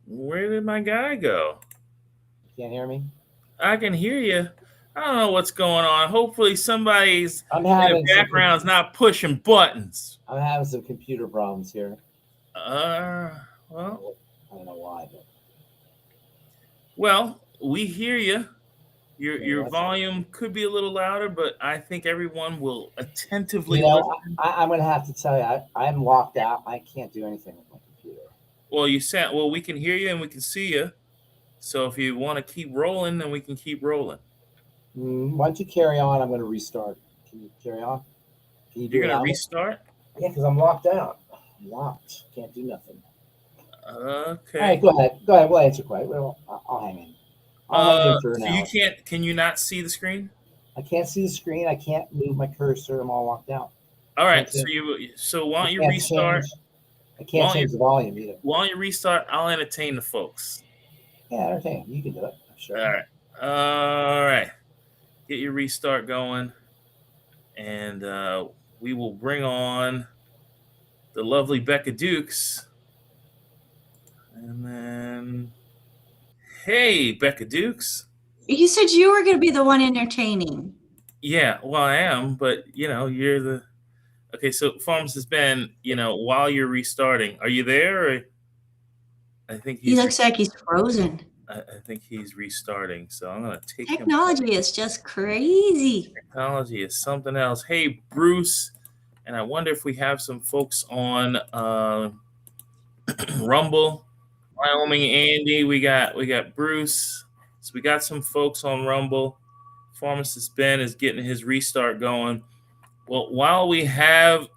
Where did my guy go? You can't hear me? I can hear you. I don't know what's going on. Hopefully somebody's in the background's not pushing buttons. I'm having some computer problems here. Well, I don't know why. But... Well, we hear you. Your volume could be a little louder, but I think everyone will attentively listen. I'm going to have to tell you, I'm locked out. I can't do anything with my computer. Well, we can hear you and we can see you. So if you want to keep rolling, then we can keep rolling. Why don't you carry on? I'm going to restart. Can you carry on? You're going to restart? Yeah, because I'm locked out. I'm locked. Can't do nothing. Okay. All right, go ahead. Go ahead. We'll answer quiet. I'll hang in. I'll hang in for now. Can you not see the screen? I can't see the screen. I can't move my cursor. I'm all locked out. All right. So why don't you restart? I can't change the volume either. Why don't you restart? I'll entertain the folks. Yeah, entertain. You can do it. I'm sure. All right. Get your restart going, and we will bring on the lovely Becca Dukes. And then, hey, Becca Dukes. You said you were going to be the one entertaining. Yeah, well, I am, but, you're the... Okay, so Pharmacist Ben, while you're restarting, are you there? Or... I think he looks like he's frozen. I think he's restarting, so I'm going to take Technology is just crazy. Technology is something else. Hey, Bruce, and I wonder if we have some folks on Rumble. Wyoming Andy, we got Bruce. So we got some folks on Rumble. Pharmacist Ben is getting his restart going. Well, while we have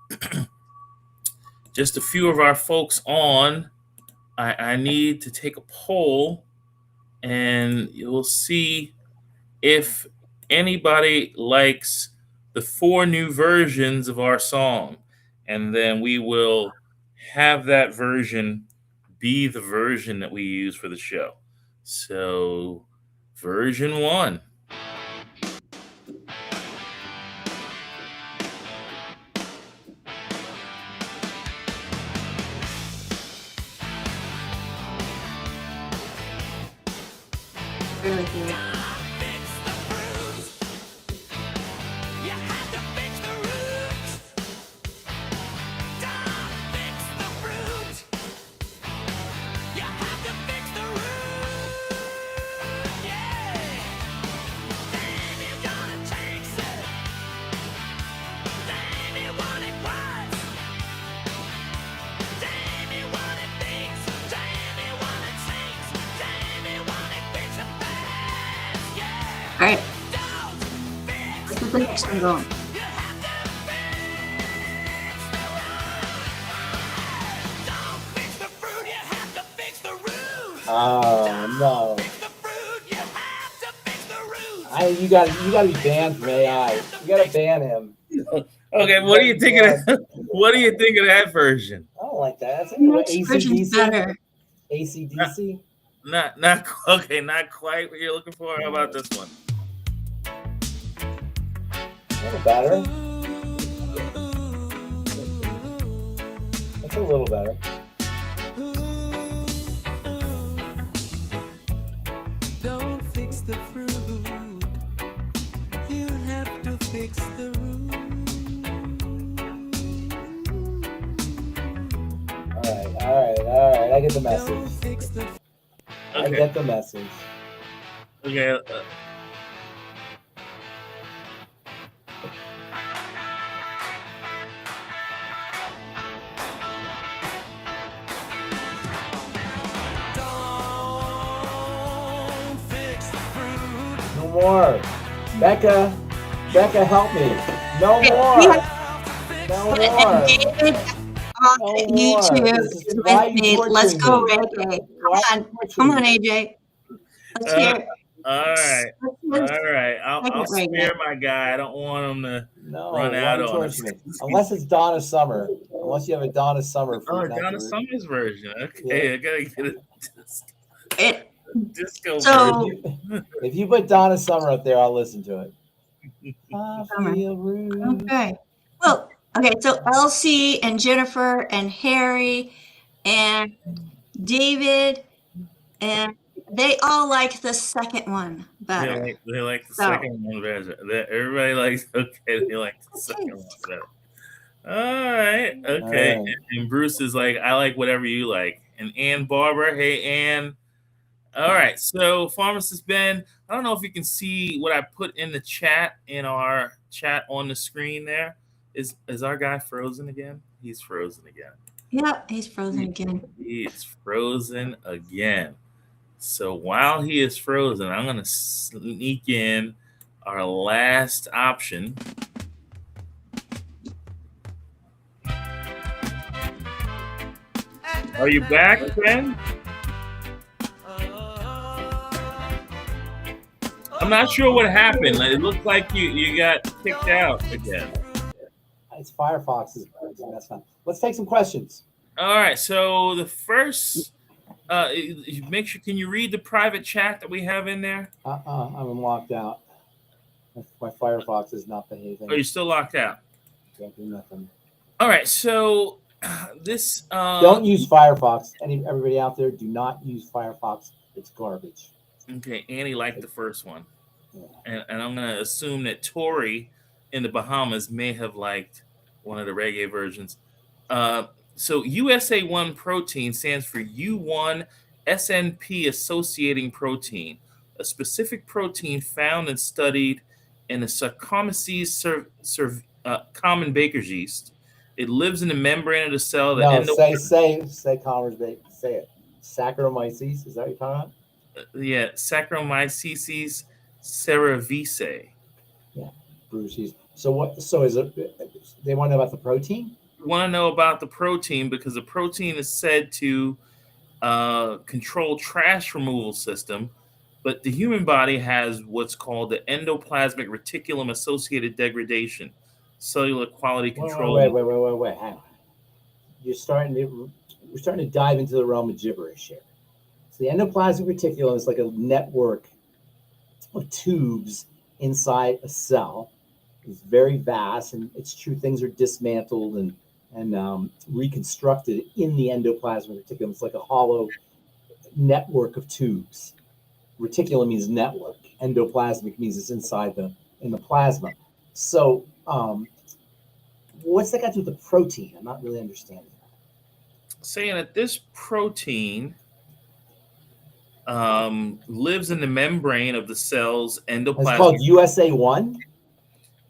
just a few of our folks on, I need to take a poll, and you'll see if anybody likes the 4 new versions of our song, and then we will have that version be the version that we use for the show. So, version 1. Really good. All right, let's get the next one going. Oh no! You got to be banned from AI. You got to ban him. Okay, what do you think of that? What do you think of that version? I don't like that. Next version's better. AC/DC. Not okay. Not quite what you're looking for. How about this one? A little better. That's a little better. Don't fix the fruit. You have to fix the root. All right. I get the message. Okay. I get the message. Okay. more. Becca, help me. No Okay, more. we No And more. David on No more. YouTube This is is- why are with you me. Let's torturing go, me? reggae. Why Come are you on, torturing me? AJ. Let's Uh, hear. all right. Let's All right. I'll second spare reggae. my guy. I don't want him to No, run why out are you on us. torturing me? Unless it's Donna Summer. Unless you have a Donna Summer Oh, fruit. Donna Summers version. Okay, Yeah. I gotta get a It, disco so, version. If you put Donna Summer up there, I'll listen to it. I Summer. feel rude. Okay. Well, okay. So Elsie and Jennifer and Harry and David and they all like the second one better. They like the So, second one better. Everybody likes they like the second one better. All right. Okay. All right. And Bruce is like, I like whatever you like. And Ann Barber, hey Ann. All right. So Pharmacist Ben, I don't know if you can see what I put in the chat in our chat on the screen there. Is our guy frozen again? He's frozen again. yep, he's frozen again. He is frozen again. So while he is frozen, I'm going to sneak in our last option. Are you back, Ben? I'm not sure what happened. It looks like you got kicked out again. It's Firefox. That's fine. Let's take some questions. All right. So the first, make sure, can you read the private chat that we have in there? I'm locked out. My Firefox is not behaving. Or are you still locked out? Can't do nothing. All right. So this. Don't use Firefox. Everybody out there, do not use Firefox. It's garbage. Okay. Annie liked the first one. Yeah. And I'm going to assume that Tori in the Bahamas may have liked one of the reggae versions. So USA1 protein stands for U1 SNP associating protein, a specific protein found and studied in the Saccharomyces common baker's yeast. It lives in the membrane of the cell. No, say Commerce Bait. Say it. Saccharomyces. Is that what you're talking about? Yeah, Saccharomyces cerevisiae. Yeah, Bruce. So what? So is it? They want to know about the protein. Want to know about the protein because the protein is said to control trash removal system, but the human body has what's called the endoplasmic reticulum associated degradation, cellular quality control. Wait. Hang on. We're starting to dive into the realm of gibberish here. So the endoplasmic reticulum is like a network of tubes inside a cell. It's very vast, and it's true things are dismantled and reconstructed in the endoplasmic reticulum. It's like a hollow network of tubes. Reticulum means network. Endoplasmic means it's inside in the plasma. So what's that got to do with the protein? I'm not really understanding that. Saying that this protein lives in the membrane of the cell's endoplasmic. It's called USA1?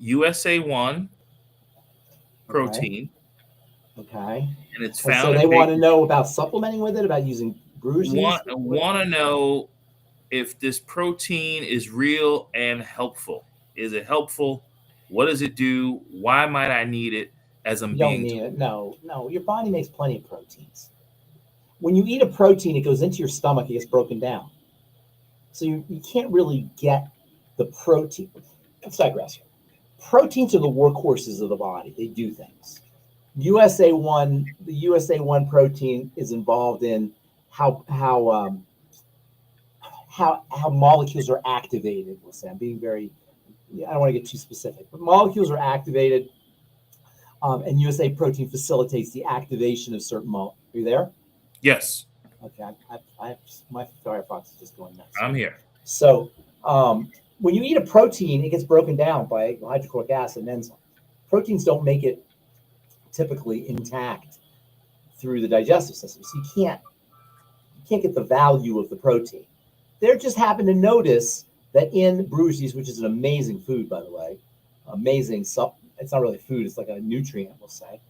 USA1 protein. Okay. And it's found. So they want to know about supplementing with it, about using brewer's yeast? Want to know if this protein is real and helpful. Is it helpful? What does it do? Why might I need it as I'm being? You don't need it. No. Your body makes plenty of proteins. When you eat a protein, it goes into your stomach, it gets broken down. So you can't really get the protein. Let's digress here. Proteins are the workhorses of the body. They do things. The USA1 protein is involved in how molecules are activated. We'll say I'm being very. I don't want to get too specific, but molecules are activated, and USA protein facilitates the activation of certain molecules. Are you there? Yes. Okay. My Firefox is just going nuts. I'm here. So when you eat a protein, it gets broken down by hydrochloric acid and enzymes. Proteins don't make it typically intact through the digestive system, so you can't get the value of the protein. They just happen to notice that in brewer's yeast, which is an amazing food, by the way, it's not really food, it's like a nutrient, we'll say.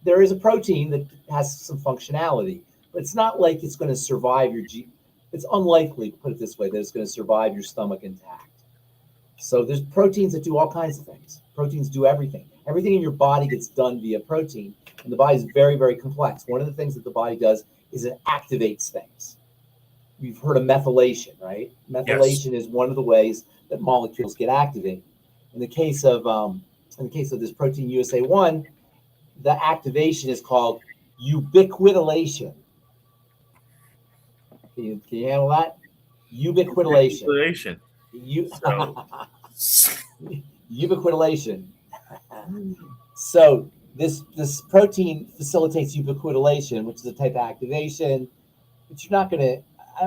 There is a protein that has some functionality, but it's not like it's going to survive it's unlikely, put it this way, that it's going to survive your stomach intact. So there's proteins that do all kinds of things. Proteins do everything. Everything in your body gets done via protein, and the body is very, very complex. One of the things that the body does is it activates things. You've heard of methylation, right? Methylation is one of the ways that molecules get activated. In the case of this protein USA1, the activation is called ubiquitination. Can you handle that? Ubiquitination. Ubiquitination. So this protein facilitates ubiquitination, which is a type of activation. But you're not going to.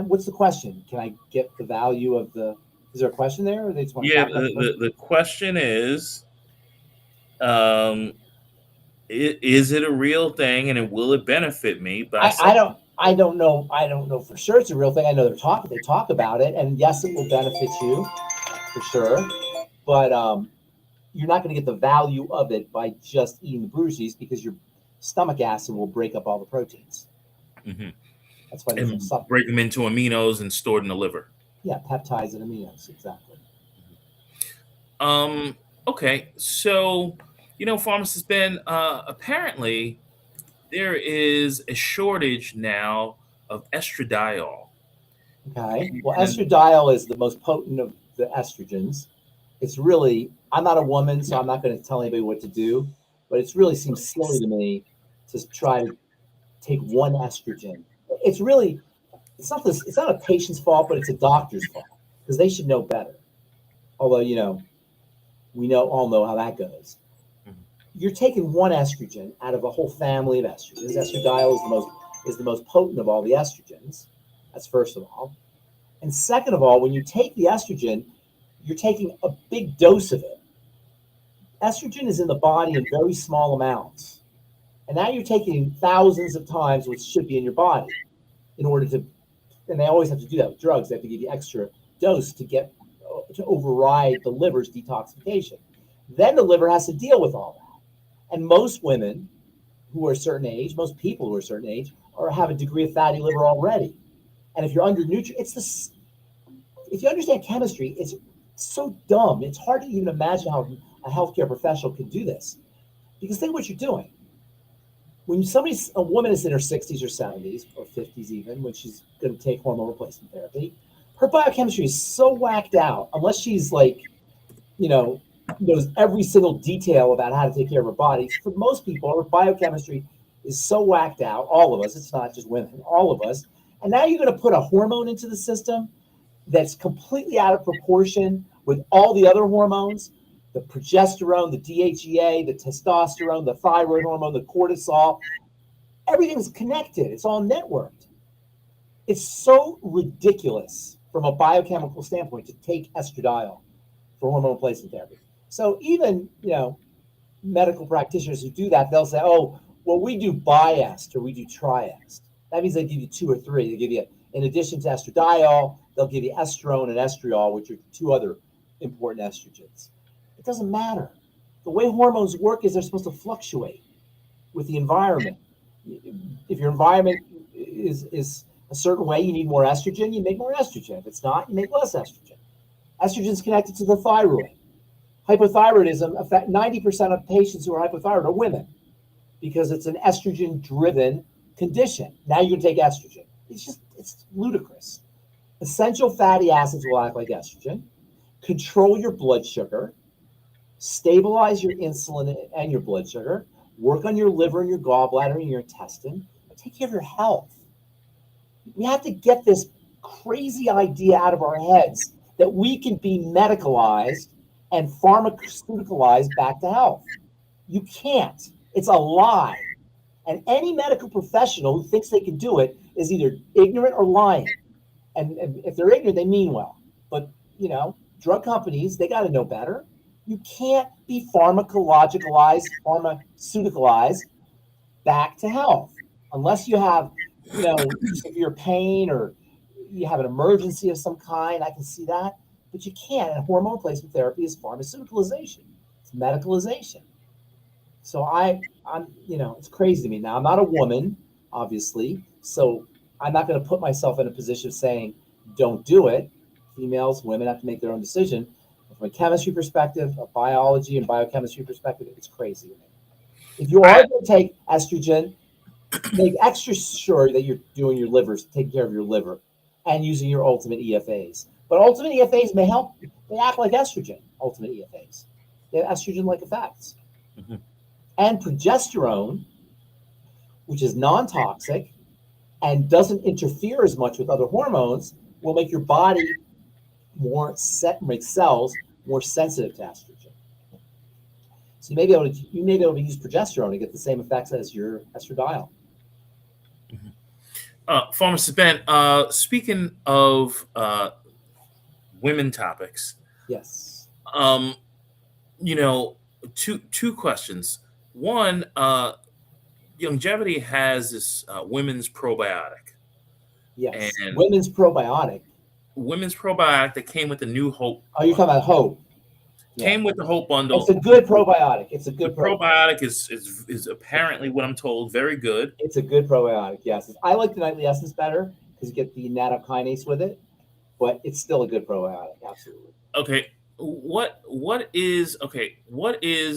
What's the question? Can I get the value of the? Is there a question there, or they just want to? Yeah, the question is, is it a real thing, and will it benefit me? But I don't know. I don't know for sure it's a real thing. I know they talk about it, and yes, it will benefit you for sure. But you're not going to get the value of it by just eating the brucies, because your stomach acid will break up all the proteins. Mm-hmm. That's why and break them into aminos and stored in the liver. Yeah, peptides and aminos, exactly. Okay, so Pharmacist Ben, apparently there is a shortage now of estradiol. Okay. Well, estradiol is the most potent of the estrogens. It's really, I'm not a woman, so I'm not going to tell anybody what to do, but it really seems silly to me to try to take one estrogen. It's not a patient's fault, but it's a doctor's fault, because they should know better. Although, we all know how that goes. You're taking one estrogen out of a whole family of estrogens. Estradiol is the most potent of all the estrogens. That's first of all. And second of all, when you take the estrogen, you're taking a big dose of it. Estrogen is in the body in very small amounts. And now you're taking thousands of times what should be in your body in order to, and they always have to do that with drugs. They have to give you extra dose to override the liver's detoxification. Then the liver has to deal with all that. And most women who are a certain age, most people who are a certain age, have a degree of fatty liver already. And if you're undernutrited, if you understand chemistry, it's so dumb. It's hard to even imagine how a healthcare professional could do this. Because think what you're doing. When a woman is in her 60s or 70s or 50s even, when she's going to take hormone replacement therapy, her biochemistry is so whacked out, unless she's knows every single detail about how to take care of her body. For most people, her biochemistry is so whacked out, all of us, it's not just women, all of us. And now you're going to put a hormone into the system that's completely out of proportion with all the other hormones, the progesterone, the DHEA, the testosterone, the thyroid hormone, the cortisol. Everything's connected. It's all networked. It's so ridiculous from a biochemical standpoint to take estradiol for hormone replacement therapy. So even, medical practitioners who do that, they'll say, oh, well, we do biest or we do triest. That means they give you 2 or 3. They give you, in addition to estradiol, they'll give you estrone and estriol, which are 2 other important estrogens. It doesn't matter. The way hormones work is they're supposed to fluctuate with the environment. If your environment is a certain way, you need more estrogen, you make more estrogen. If it's not, you make less estrogen. Estrogen is connected to the thyroid. Hypothyroidism, 90% of patients who are hypothyroid are women because it's an estrogen-driven condition. Now you can take estrogen. It's ludicrous. Essential fatty acids will act like estrogen, control your blood sugar, stabilize your insulin and your blood sugar, work on your liver and your gallbladder and your intestine, and take care of your health. We have to get this crazy idea out of our heads that we can be medicalized and pharmaceuticalized back to health. You can't. It's a lie. And any medical professional who thinks they can do it is either ignorant or lying. And if they're ignorant, they mean well. But, drug companies, they got to know better. You can't be pharmacologicalized, pharmaceuticalized back to health unless you have, severe pain or you have an emergency of some kind. I can see that. But you can't. And hormone replacement therapy is pharmaceuticalization. It's medicalization. So I'm it's crazy to me. Now, I'm not a woman, obviously, so I'm not going to put myself in a position of saying, don't do it. Females, women have to make their own decision. But from a chemistry perspective, a biology and biochemistry perspective, it's crazy to me. If you are going to take estrogen, make extra sure that you're doing your livers, taking care of your liver, and using your ultimate EFAs. But ultimate EFAs may help. They act like estrogen, ultimate EFAs. They have estrogen-like effects. Mm-hmm. And progesterone, which is non-toxic and doesn't interfere as much with other hormones, will make your body make cells more sensitive to estrogen. So you may be able to use progesterone to get the same effects as your estradiol. Pharmacist Ben, speaking of women topics, Yes. Two questions. One, Longevity has this women's probiotic. Yes. And women's probiotic. Women's probiotic that came with the New Hope. Oh, you're talking about Hope. Came with the Hope bundle. It's a good probiotic. It's a good probiotic is apparently what I'm told very good. It's a good probiotic. Yes, I like the Nightly Essence better because you get the nattokinase with it, but it's still a good probiotic. Absolutely. Okay, what is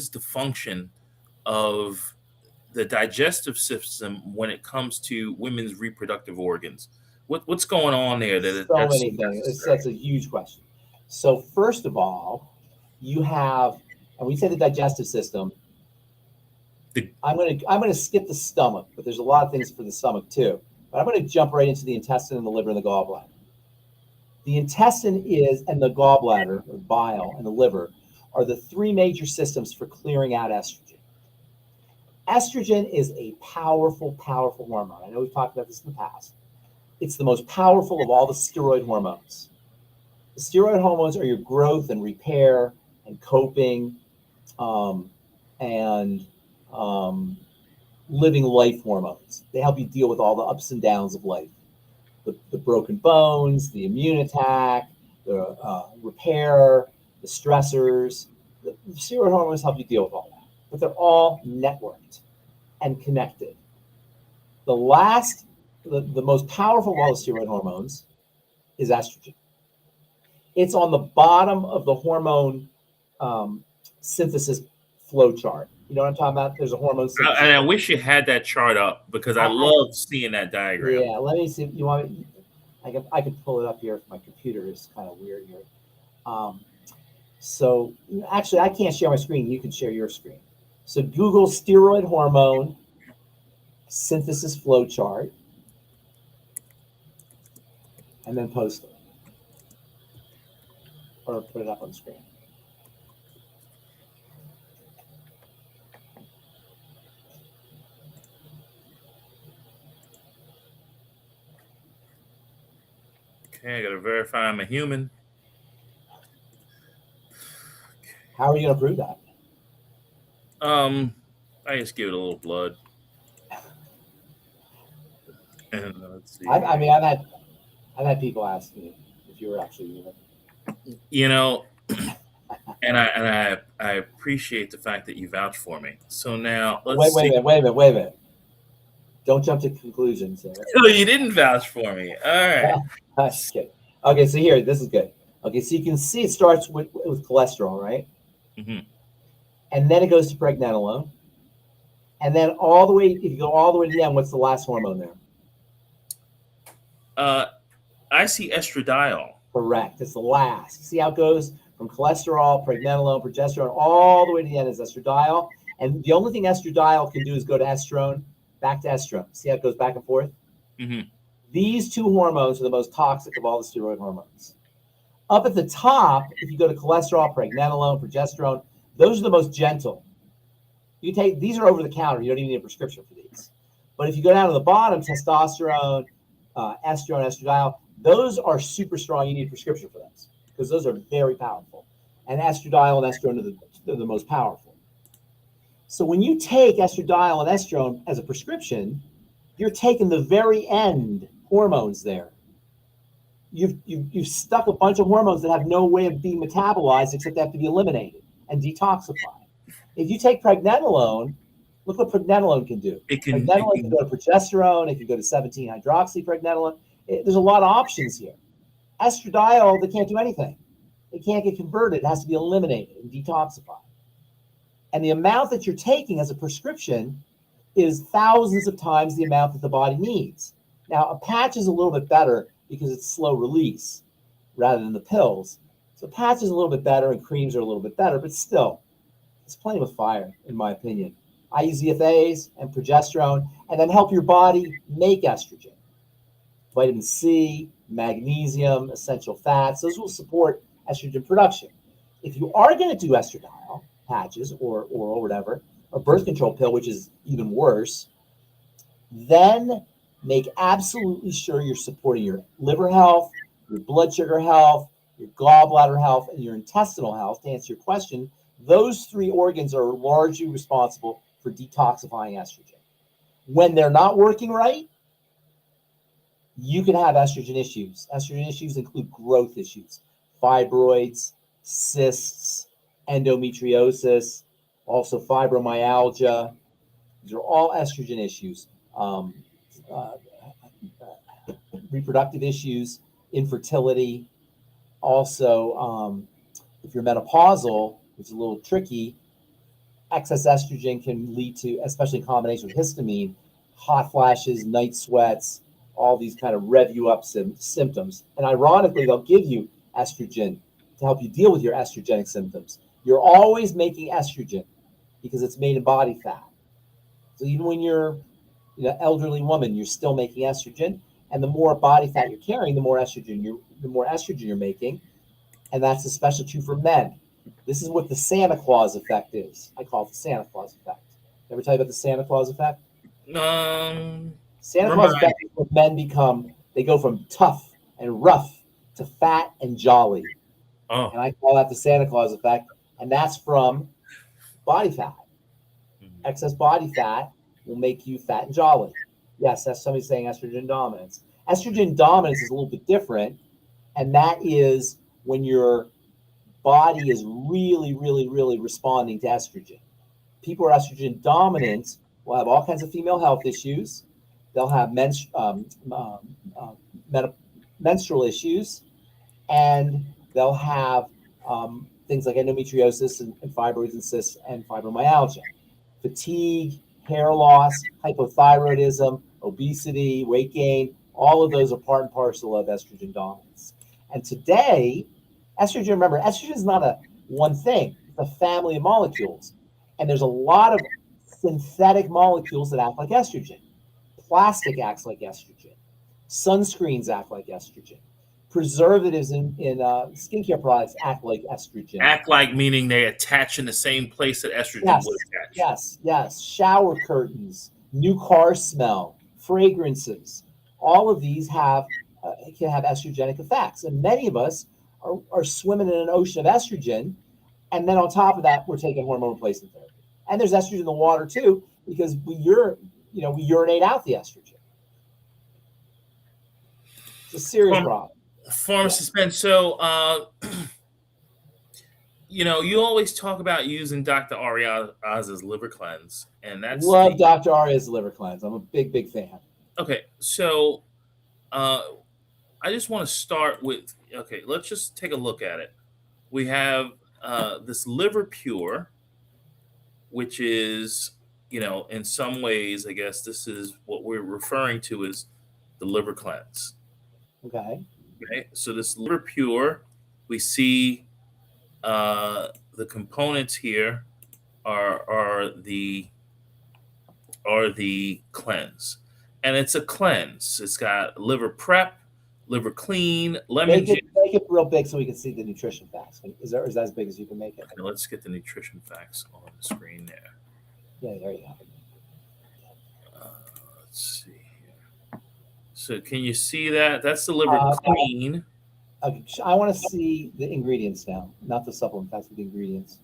the function of the digestive system when it comes to women's reproductive organs? What's going on there? So many things. That's a huge question. So first of all, you have, and we say the digestive system. I'm gonna skip the stomach, but there's a lot of things for the stomach too. But I'm gonna jump right into the intestine and the liver and the gallbladder. The intestine and the gallbladder, or bile, and the liver are the three major systems for clearing out estrogen. Estrogen is a powerful, powerful hormone. I know we've talked about this in the past. It's the most powerful of all the steroid hormones. The steroid hormones are your growth and repair and coping and living life hormones. They help you deal with all the ups and downs of life. The broken bones, the immune attack, the repair, the stressors. The steroid hormones help you deal with all that. But they're all networked and connected. The most powerful of all the steroid hormones is estrogen. It's on the bottom of the hormone synthesis flow chart. You know what I'm talking about? There's a hormone synthesis. And I wish you had that chart up because I love seeing that diagram. Yeah, let me see. You want? I can pull it up here. My computer is kind of weird here. So actually, I can't share my screen. You can share your screen. So Google steroid hormone synthesis flow chart, and then post it, or put it up on the screen. Okay, I gotta verify I'm a human. How are you gonna prove that? I just give it a little blood. And let's see. I mean, I've had people ask me if you were actually human. You know, and I appreciate the fact that you vouch for me. So now let's wait a minute. Don't jump to conclusions here. No, you didn't vouch for me. All right. Just kidding. Okay, so here, this is good. Okay, so you can see it starts with cholesterol, right? Mm-hmm. And then it goes to pregnenolone. And then all the way, if you go all the way to the end, what's the last hormone there? I see estradiol. Correct. It's the last. See how it goes from cholesterol, pregnenolone, progesterone, all the way to the end is estradiol. And the only thing estradiol can do is go to estrone, back to estrone. See how it goes back and forth? Mm-hmm. These two hormones are the most toxic of all the steroid hormones. Up at the top, if you go to cholesterol, pregnenolone, progesterone, those are the most gentle. You take these are over the counter. You don't even need a prescription for these. But if you go down to the bottom, testosterone, estrone, estradiol, those are super strong. You need a prescription for those because those are very powerful. And estradiol and estrone are the most powerful. So when you take estradiol and estrone as a prescription, you're taking the very end hormones there. You've stuck a bunch of hormones that have no way of being metabolized except they have to be eliminated and detoxified. If you take pregnenolone Look what pregnenolone can do. Pregnenolone can go to progesterone. It can go to 17-hydroxypregnenolone. There's a lot of options here. Estradiol, they can't do anything. It can't get converted. It has to be eliminated and detoxified. And the amount that you're taking as a prescription is thousands of times the amount that the body needs. Now, a patch is a little bit better because it's slow release rather than the pills. So patch is a little bit better and creams are a little bit better, but still, it's playing with fire, in my opinion. I use EFAs and progesterone, and then help your body make estrogen. Vitamin C, magnesium, essential fats, those will support estrogen production. If you are going to do estradiol patches or oral or whatever, or birth control pill, which is even worse, then make absolutely sure you're supporting your liver health, your blood sugar health, your gallbladder health, and your intestinal health. To answer your question, those three organs are largely responsible for detoxifying estrogen. When they're not working right, you can have estrogen issues. Estrogen issues include growth issues, fibroids, cysts, endometriosis, also fibromyalgia. These are all estrogen issues. Reproductive issues, infertility. Also, if you're menopausal, which is a little tricky, excess estrogen can lead to, especially in combination with histamine, hot flashes, night sweats, all these kind of rev you up symptoms. And ironically, they'll give you estrogen to help you deal with your estrogenic symptoms. You're always making estrogen because it's made in body fat. So even when you're elderly woman, you're still making estrogen. And the more body fat you're carrying, the more estrogen you're making. And that's especially true for men. This is what the Santa Claus effect is. I call it the Santa Claus effect. Ever tell you about the Santa Claus effect? Santa Claus effect is when men they go from tough and rough to fat and jolly. Oh. And I call that the Santa Claus effect. And that's from body fat. Mm-hmm. Excess body fat will make you fat and jolly. Yes, that's somebody saying estrogen dominance. Estrogen dominance is a little bit different. And that is when your body is really, really, really responding to estrogen. People who are estrogen dominant will have all kinds of female health issues. They'll have menstrual issues, and they'll have things like endometriosis and fibroids and cysts and fibromyalgia, fatigue, hair loss, hypothyroidism, obesity, weight gain. All of those are part and parcel of estrogen dominance. And today, remember, estrogen is not a one thing. It's a family of molecules. And there's a lot of synthetic molecules that act like estrogen. Plastic acts like estrogen. Sunscreens act like estrogen. Preservatives in skincare products act like estrogen. Act like meaning they attach in the same place that estrogen would attach. Yes. Shower curtains, new car smell, fragrances. All of these can have estrogenic effects. And many of us are swimming in an ocean of estrogen. And then on top of that, we're taking hormone replacement therapy. And there's estrogen in the water too, because we urinate out the estrogen. It's a serious problem. Pharmacist Ben, so you always talk about using Dr. Ariaz's liver cleanse, and that's love Dr. Ariaz's liver cleanse. I'm a big fan. Okay, so I just want to start with let's just take a look at it. We have this Liver Pure, which is, in some ways, I guess this is what we're referring to as the liver cleanse. Okay, so this Liver Pure, we see the components here are the cleanse, and it's a cleanse. It's got liver prep, liver clean, lemon. Make it real big so we can see the nutrition facts. Is that as big as you can make it? Okay, let's get the nutrition facts on the screen there. Yeah, there you go. Let's see here. So can you see that? That's the liver clean. I want to see the ingredients now, not the supplement facts, but the ingredients.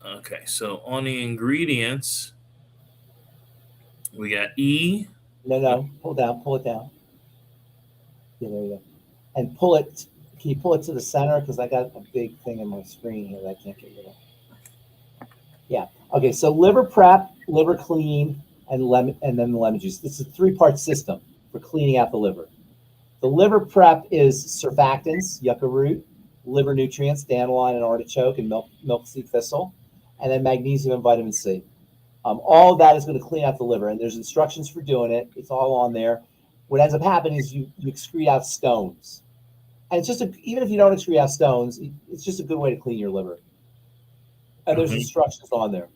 Okay, so on the ingredients, we got E. No, pull it down. Yeah, there you go. And pull it. Can you pull it to the center? Because I got a big thing in my screen here that I can't get rid of. Yeah, Okay, so liver prep, liver clean, and lemon, and then the lemon juice. This is a 3-part system for cleaning out the liver. The liver prep is surfactants, yucca root, liver nutrients, dandelion and artichoke, and milkseed thistle, and then magnesium and vitamin C. All of that is going to clean out the liver, and there's instructions for doing it. It's all on there. What ends up happening is you excrete out stones, and it's just even if you don't excrete out stones, it's just a good way to clean your liver. And there's instructions on there.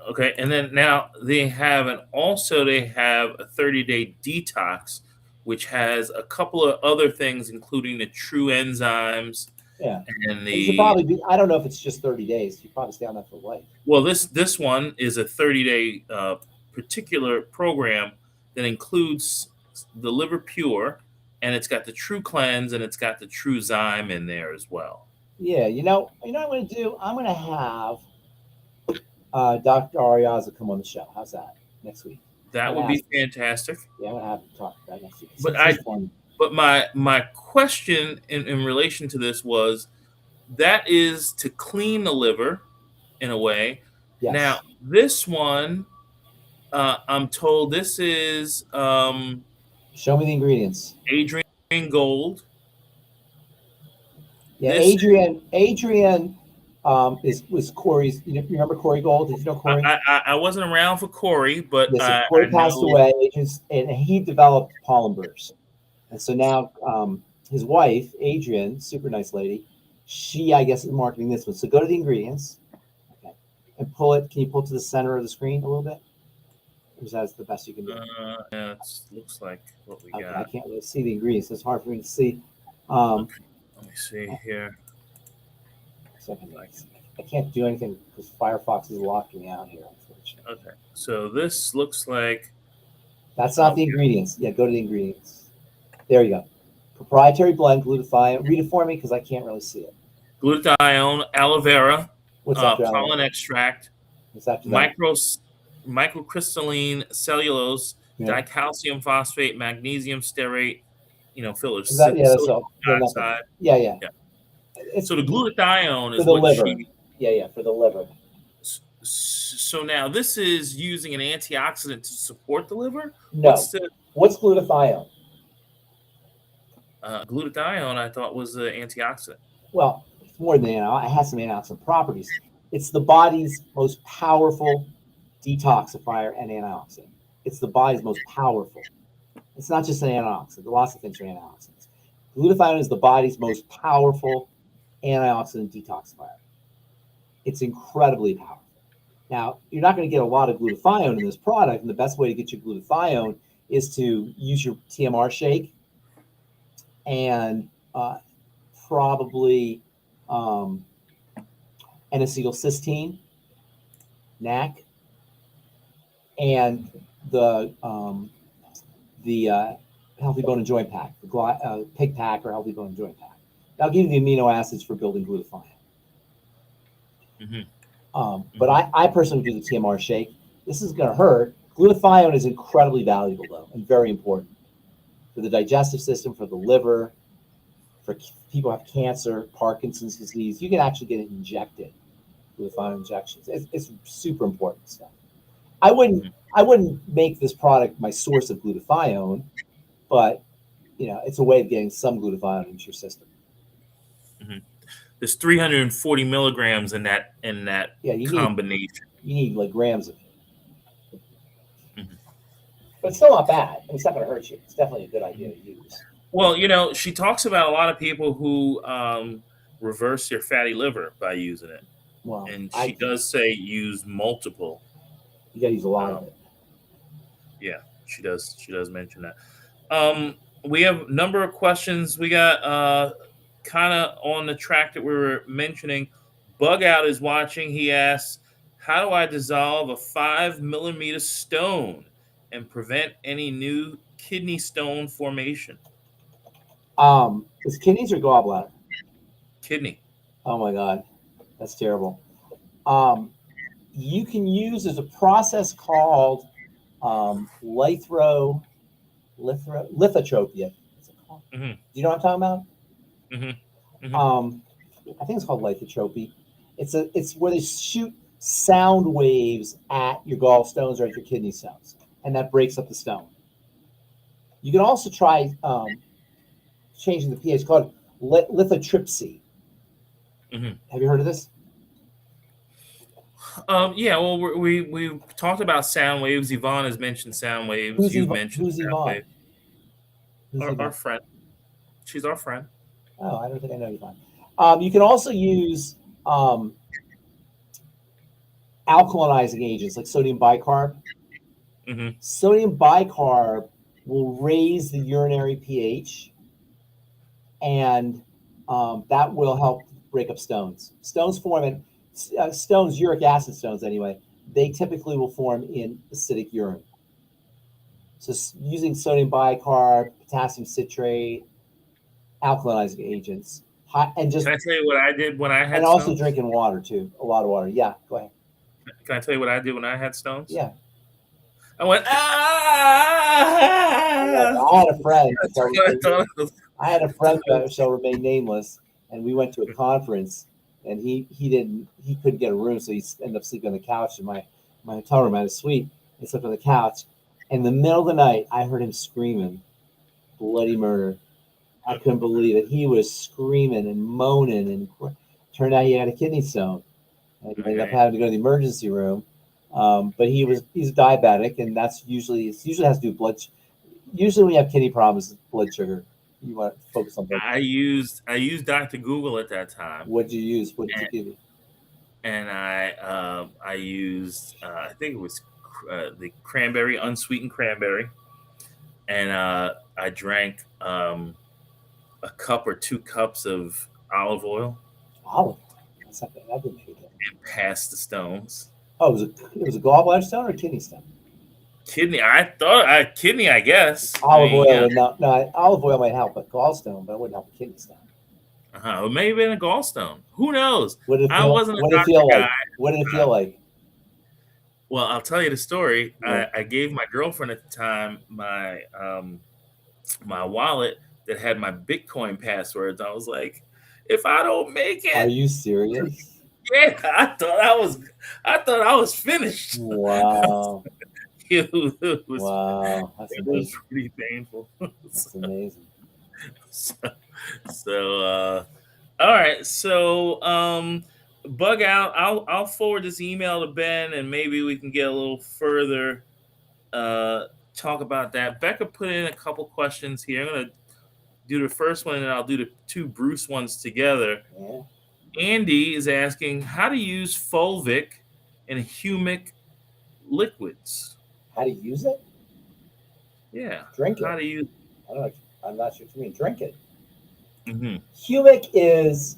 Okay, and then now they have a 30-day detox, which has a couple of other things, including the true enzymes. Yeah, and you should probably be. I don't know if it's just 30 days. You probably stay on that for life. Well, this one is a 30-day particular program that includes the liver pure, and it's got the true cleanse, and it's got the true zyme in there as well. Yeah, you know what I'm going to do? I'm going to have Dr. Ariaza come on the show. How's that next week? That would be fantastic. Yeah, I'm going to have him talk about next week. But my question in relation to this was, that is to clean the liver in a way. Yes. Now, this one, I'm told this is show me the ingredients. Adrian Gold. Yeah, Adrian was Corey's. You remember Corey Gold? Did you know Corey? I wasn't around for Corey, but Corey passed away, and he developed pollen bursts. And so now his wife, Adrian, super nice lady, she, I guess, is marketing this one. So go to the ingredients, okay, and pull it. Can you pull it to the center of the screen a little bit? Or is that the best you can do? Yeah, it looks like what we got. I can't really see the ingredients. It's hard for me to see. Let me see here. I can't do anything because Firefox is locking me out here, unfortunately. Okay, so this looks like... That's not the ingredients. Yeah, go to the ingredients. There you go. Proprietary blend, glutathione. Read it for me because I can't really see it. Glutathione, aloe vera, pollen extract, What's after that? microcrystalline cellulose, dicalcium phosphate, magnesium stearate, fillers. That's all. Yeah. So the glutathione is for the liver. For the liver. So now this is using an antioxidant to support the liver? No. What's glutathione? Glutathione, I thought, was the antioxidant. Well, it's more than that. It has some antioxidant properties. It's the body's most powerful detoxifier and antioxidant. It's the body's most powerful. It's not just an antioxidant. Lots of things are antioxidants. Glutathione is the body's most powerful antioxidant detoxifier. It's incredibly powerful. Now, you're not going to get a lot of glutathione in this product, and the best way to get your glutathione is to use your TMR shake and probably N-acetylcysteine, NAC, and the Healthy Bone and Joint Pack, the Pig Pack or Healthy Bone and Joint Pack. That'll give you the amino acids for building glutathione. But I personally do the TMR shake. This is going to hurt. Glutathione is incredibly valuable, though, and very important for the digestive system, for the liver, for people who have cancer, Parkinson's disease. You can actually get it injected, glutathione injections. It's super important stuff. I wouldn't make this product my source of glutathione, but it's a way of getting some glutathione into your system. There's 340 milligrams in that combination. You need like grams of it. But it's still not bad. It's not going to hurt you. It's definitely a good idea to use. Well, she talks about a lot of people who reverse their fatty liver by using it. Well, and she does say use multiple. You got to use a lot of it. Yeah, she does. She does mention that. We have a number of questions. We got kind of on the track that we were mentioning. Bug Out is watching. He asks, how do I dissolve a 5 millimeter stone and prevent any new kidney stone formation? Is kidneys or gallbladder? Kidney. Oh my God, that's terrible. You can use, there's a process called lithotropia. What's it called? Do you know what I'm talking about? I think it's called lithotropy. It's where they shoot sound waves at your gallstones or at your kidney stones, and that breaks up the stone. You can also try changing the pH, called lithotripsy. Mm-hmm. Have you heard of this? Yeah, well, we talked about sound waves. Yvonne has mentioned sound waves. Who's You've Yvonne? mentioned Who's sound Yvonne? waves. Who's Our Yvonne? friend. She's our friend. Oh, I don't think I know Yvonne. You can also use alkalinizing agents like sodium bicarb. Mm-hmm. Sodium bicarb will raise the urinary pH, and that will help break up stones. Stones form in stones, uric acid stones anyway. They typically will form in acidic urine. So using sodium bicarb, potassium citrate, alkalinizing agents, and just Can I tell you what I did when I had and also stones? drinking water too, a lot of water. Yeah, go ahead. Can I tell you what I did when I had stones? Yeah, I went I had a friend. That's what I thought it was. I had a friend that shall remain nameless, and we went to a conference, and he couldn't get a room, so he ended up sleeping on the couch in my hotel room. I had a suite. He slept on the couch. In the middle of the night, I heard him screaming, bloody murder. I couldn't believe it. He was screaming and moaning, and turned out he had a kidney stone. And he ended up having to go to the emergency room. But he's diabetic, and that's usually has to do with blood. Usually, when you have kidney problems, it's blood sugar. You want to focus on blood. I used Dr. Google at that time. What did you use? What did you give you? And I used I think it was the cranberry, unsweetened cranberry, and I drank a cup or 2 cups of olive oil. Olive. That's not bad. That didn't make it. And passed the stones. Oh, it was a gallbladder stone or a kidney stone? Kidney. I thought kidney. I guess Olive oil would not. No, olive oil might help a gallstone, but it wouldn't help a kidney stone. It may have been a gallstone. Who knows? What did it feel, I wasn't a what did it doctor feel guy. like? What did it feel like? Well, I'll tell you the story. Yeah. I gave my girlfriend at the time my my wallet that had my Bitcoin passwords. I was like, if I don't make it, Are you serious? yeah, I thought I was finished. Wow. It was Wow. That's it was amazing. pretty painful. That's amazing. So all right. So bug out. I'll forward this email to Ben, and maybe we can get a little further talk about that. Becca put in a couple questions here. I'm gonna do the first one, and I'll do the 2 Bruce ones together. Yeah. Andy is asking how to use fulvic and humic liquids. How to use it? Yeah. Drink it. How do you? I don't know. I'm not sure what you mean. Drink it. Mm-hmm. Humic is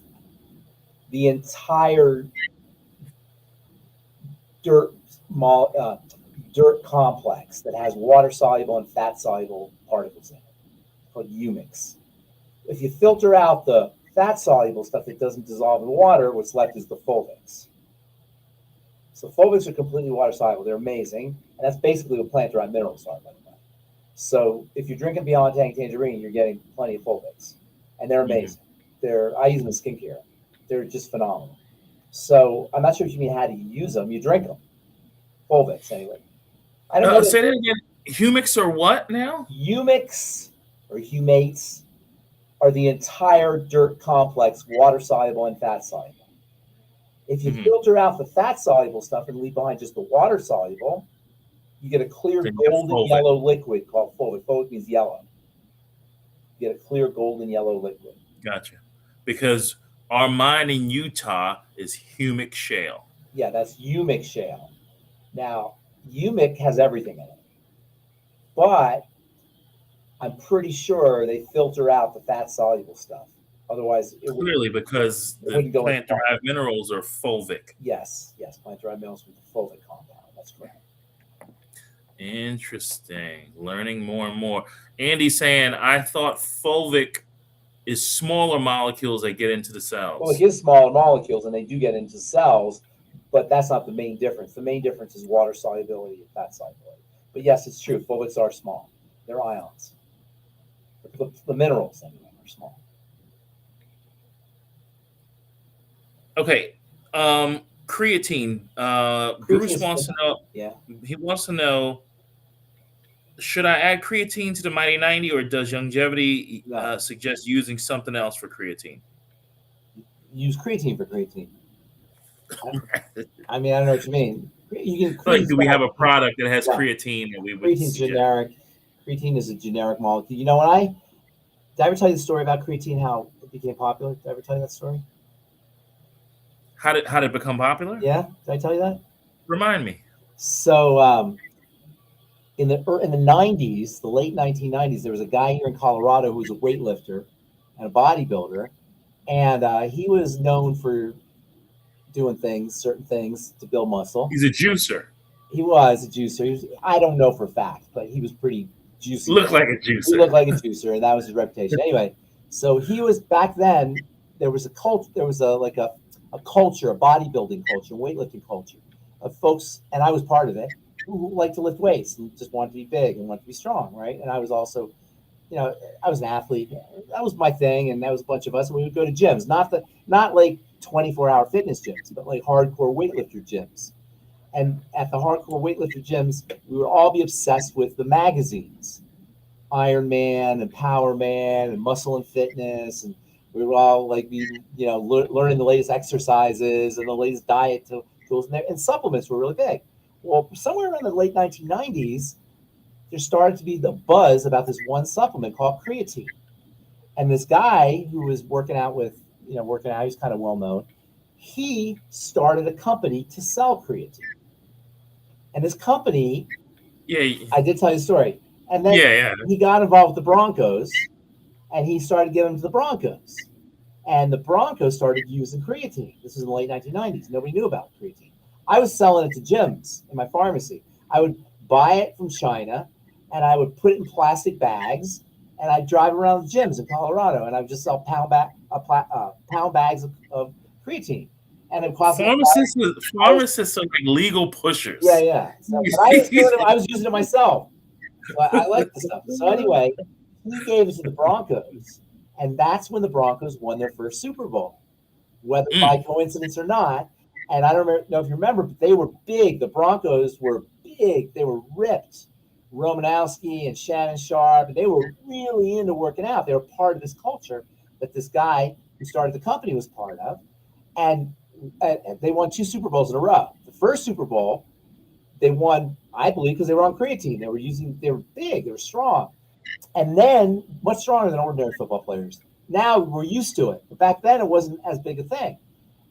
the entire dirt complex that has water soluble and fat soluble particles in it, called humics. If you filter out the fat soluble stuff that doesn't dissolve in water, what's left is the fulvics. So fulvics are completely water soluble. They're amazing, and that's basically what plant-derived minerals are, by the way. So if you're drinking Beyond Tangerine, you're getting plenty of fulvics, and they're amazing. I use them in skincare. They're just phenomenal. So I'm not sure if you mean how do you use them. You drink them. Fulvics, anyway. I don't know. Say that again. Humics are what now? Humics or humates are the entire dirt complex, water soluble and fat soluble. If you filter out the fat soluble stuff and leave behind just the water soluble, you get a clear golden yellow liquid called fulvic. Fulvic means yellow. You get a clear golden yellow liquid. Gotcha. Because our mine in Utah is humic shale. Yeah, that's humic shale. Now, humic has everything in it, but I'm pretty sure they filter out the fat soluble stuff. Otherwise, clearly because the plant-derived minerals are fulvic. Yes, plant-derived minerals with the fulvic compound. That's correct. Interesting. Learning more and more. Andy's saying, I thought fulvic is smaller molecules that get into the cells. Well, it gives smaller molecules, and they do get into cells, but that's not the main difference. The main difference is water solubility and fat solubility. But yes, it's true. Fulvics are small. They're ions. The minerals, anyway, are small. Okay. Creatine. Bruce Creatine's wants to know. Yeah. He wants to know: should I add creatine to the Mighty 90, or does longevity No. suggest using something else for creatine? Use creatine for creatine. I mean, I don't know what you mean. You can Like, do we have a product that has Yeah. creatine that we would creatine's suggest? generic. Creatine is a generic molecule. You know what did I ever tell you the story about creatine, how it became popular? Did I ever tell you that story? How did it become popular? Yeah, did I tell you that? Remind me. So in the 90s, the late 1990s, there was a guy here in Colorado who was a weightlifter and a bodybuilder, and he was known for doing certain things to build muscle. He's a juicer. He was a juicer. I don't know for a fact, but he was pretty juicy. Looked like a juicer. He looked like a juicer, and that was his reputation. Anyway, so he was, back then, there was a culture, a culture, a bodybuilding culture, weightlifting culture of folks, and I was part of it, who liked to lift weights and just wanted to be big and wanted to be strong, right? And I was also, I was an athlete. That was my thing, and that was a bunch of us, and we would go to gyms, not like 24-hour fitness gyms, but like hardcore weightlifter gyms. And at the hardcore weightlifter gyms, we would all be obsessed with the magazines, Iron Man and Power Man and Muscle and Fitness, and we would all like be, learning the latest exercises and the latest diet tools, and supplements were really big. Well, somewhere around the late 1990s, there started to be the buzz about this one supplement called creatine. And this guy who was working out, he's kind of well known. He started a company to sell creatine. And this company, I did tell you the story. And then he got involved with the Broncos, and he started giving them to the Broncos. And the Broncos started using creatine. This was in the late 1990s. Nobody knew about creatine. I was selling it to gyms in my pharmacy. I would buy it from China, and I would put it in plastic bags, and I'd drive around the gyms in Colorado, and I would just sell pound bags of creatine. And it cost pharmacists are like legal pushers. Yeah. So, but I was using it myself. So I like the stuff. So anyway, he gave it to the Broncos, and that's when the Broncos won their first Super Bowl, whether by coincidence or not. And I don't know if you remember, but they were big. The Broncos were big. They were ripped. Romanowski and Shannon Sharp, and they were really into working out. They were part of this culture that this guy who started the company was part of. And they won 2 Super Bowls in a row. The first Super Bowl, they won, I believe, because they were on creatine. They were big, they were strong. And then, much stronger than ordinary football players. Now we're used to it. But back then, it wasn't as big a thing.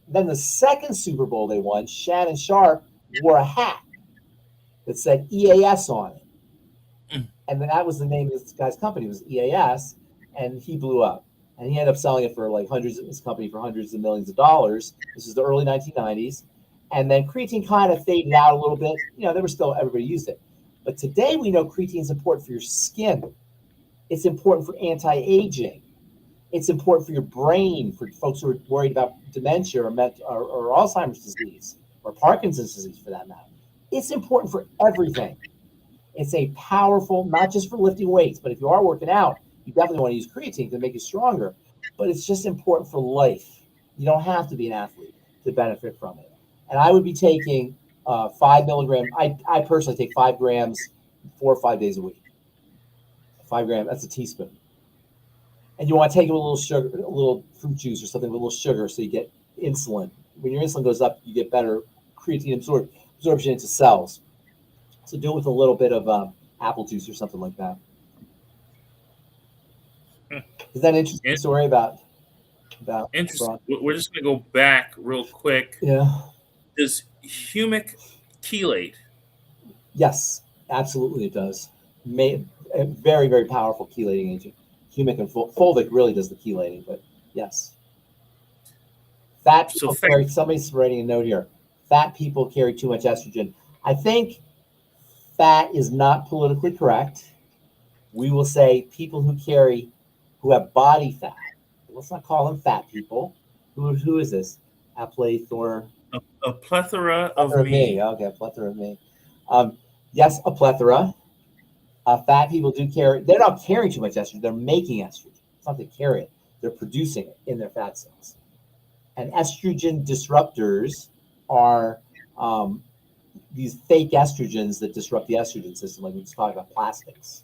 Then the second Super Bowl they won, Shannon Sharp wore a hat that said EAS on it. And then that was the name of this guy's company, was EAS, and he blew up. And he ended up selling it for like hundreds of millions of dollars. This is the early 1990s. And then creatine kind of faded out a little bit. There were still, everybody used it. But today we know creatine is important for your skin. It's important for anti-aging. It's important for your brain, for folks who are worried about dementia or Alzheimer's disease or Parkinson's disease for that matter. It's important for everything. It's a powerful, not just for lifting weights, but if you are working out, you definitely want to use creatine to make you stronger. But it's just important for life. You don't have to be an athlete to benefit from it. And I would be taking 5 milligrams. I personally take 5 grams 4 or 5 days a week. 5 grams, that's a teaspoon. And you want to take it with a little sugar, a little fruit juice or something with a little sugar so you get insulin. When your insulin goes up, you get better creatine absorption into cells. So do it with a little bit of apple juice or something like that. Is that an interesting story about interesting? We're just going to go back real quick. Yeah. Does humic chelate? Yes, absolutely it does. A very, very powerful chelating agent. Humic and fulvic really does the chelating, but yes. Somebody's writing a note here. Fat people carry too much estrogen. I think fat is not politically correct. We will say people who have body fat. Let's not call them fat people. Who is this? A plethora of me. Okay, a plethora of me. Yes, a plethora. Fat people do carry. They're not carrying too much estrogen. They're making estrogen. It's not they carry it. They're producing it in their fat cells. And estrogen disruptors are these fake estrogens that disrupt the estrogen system, like we just talked about plastics.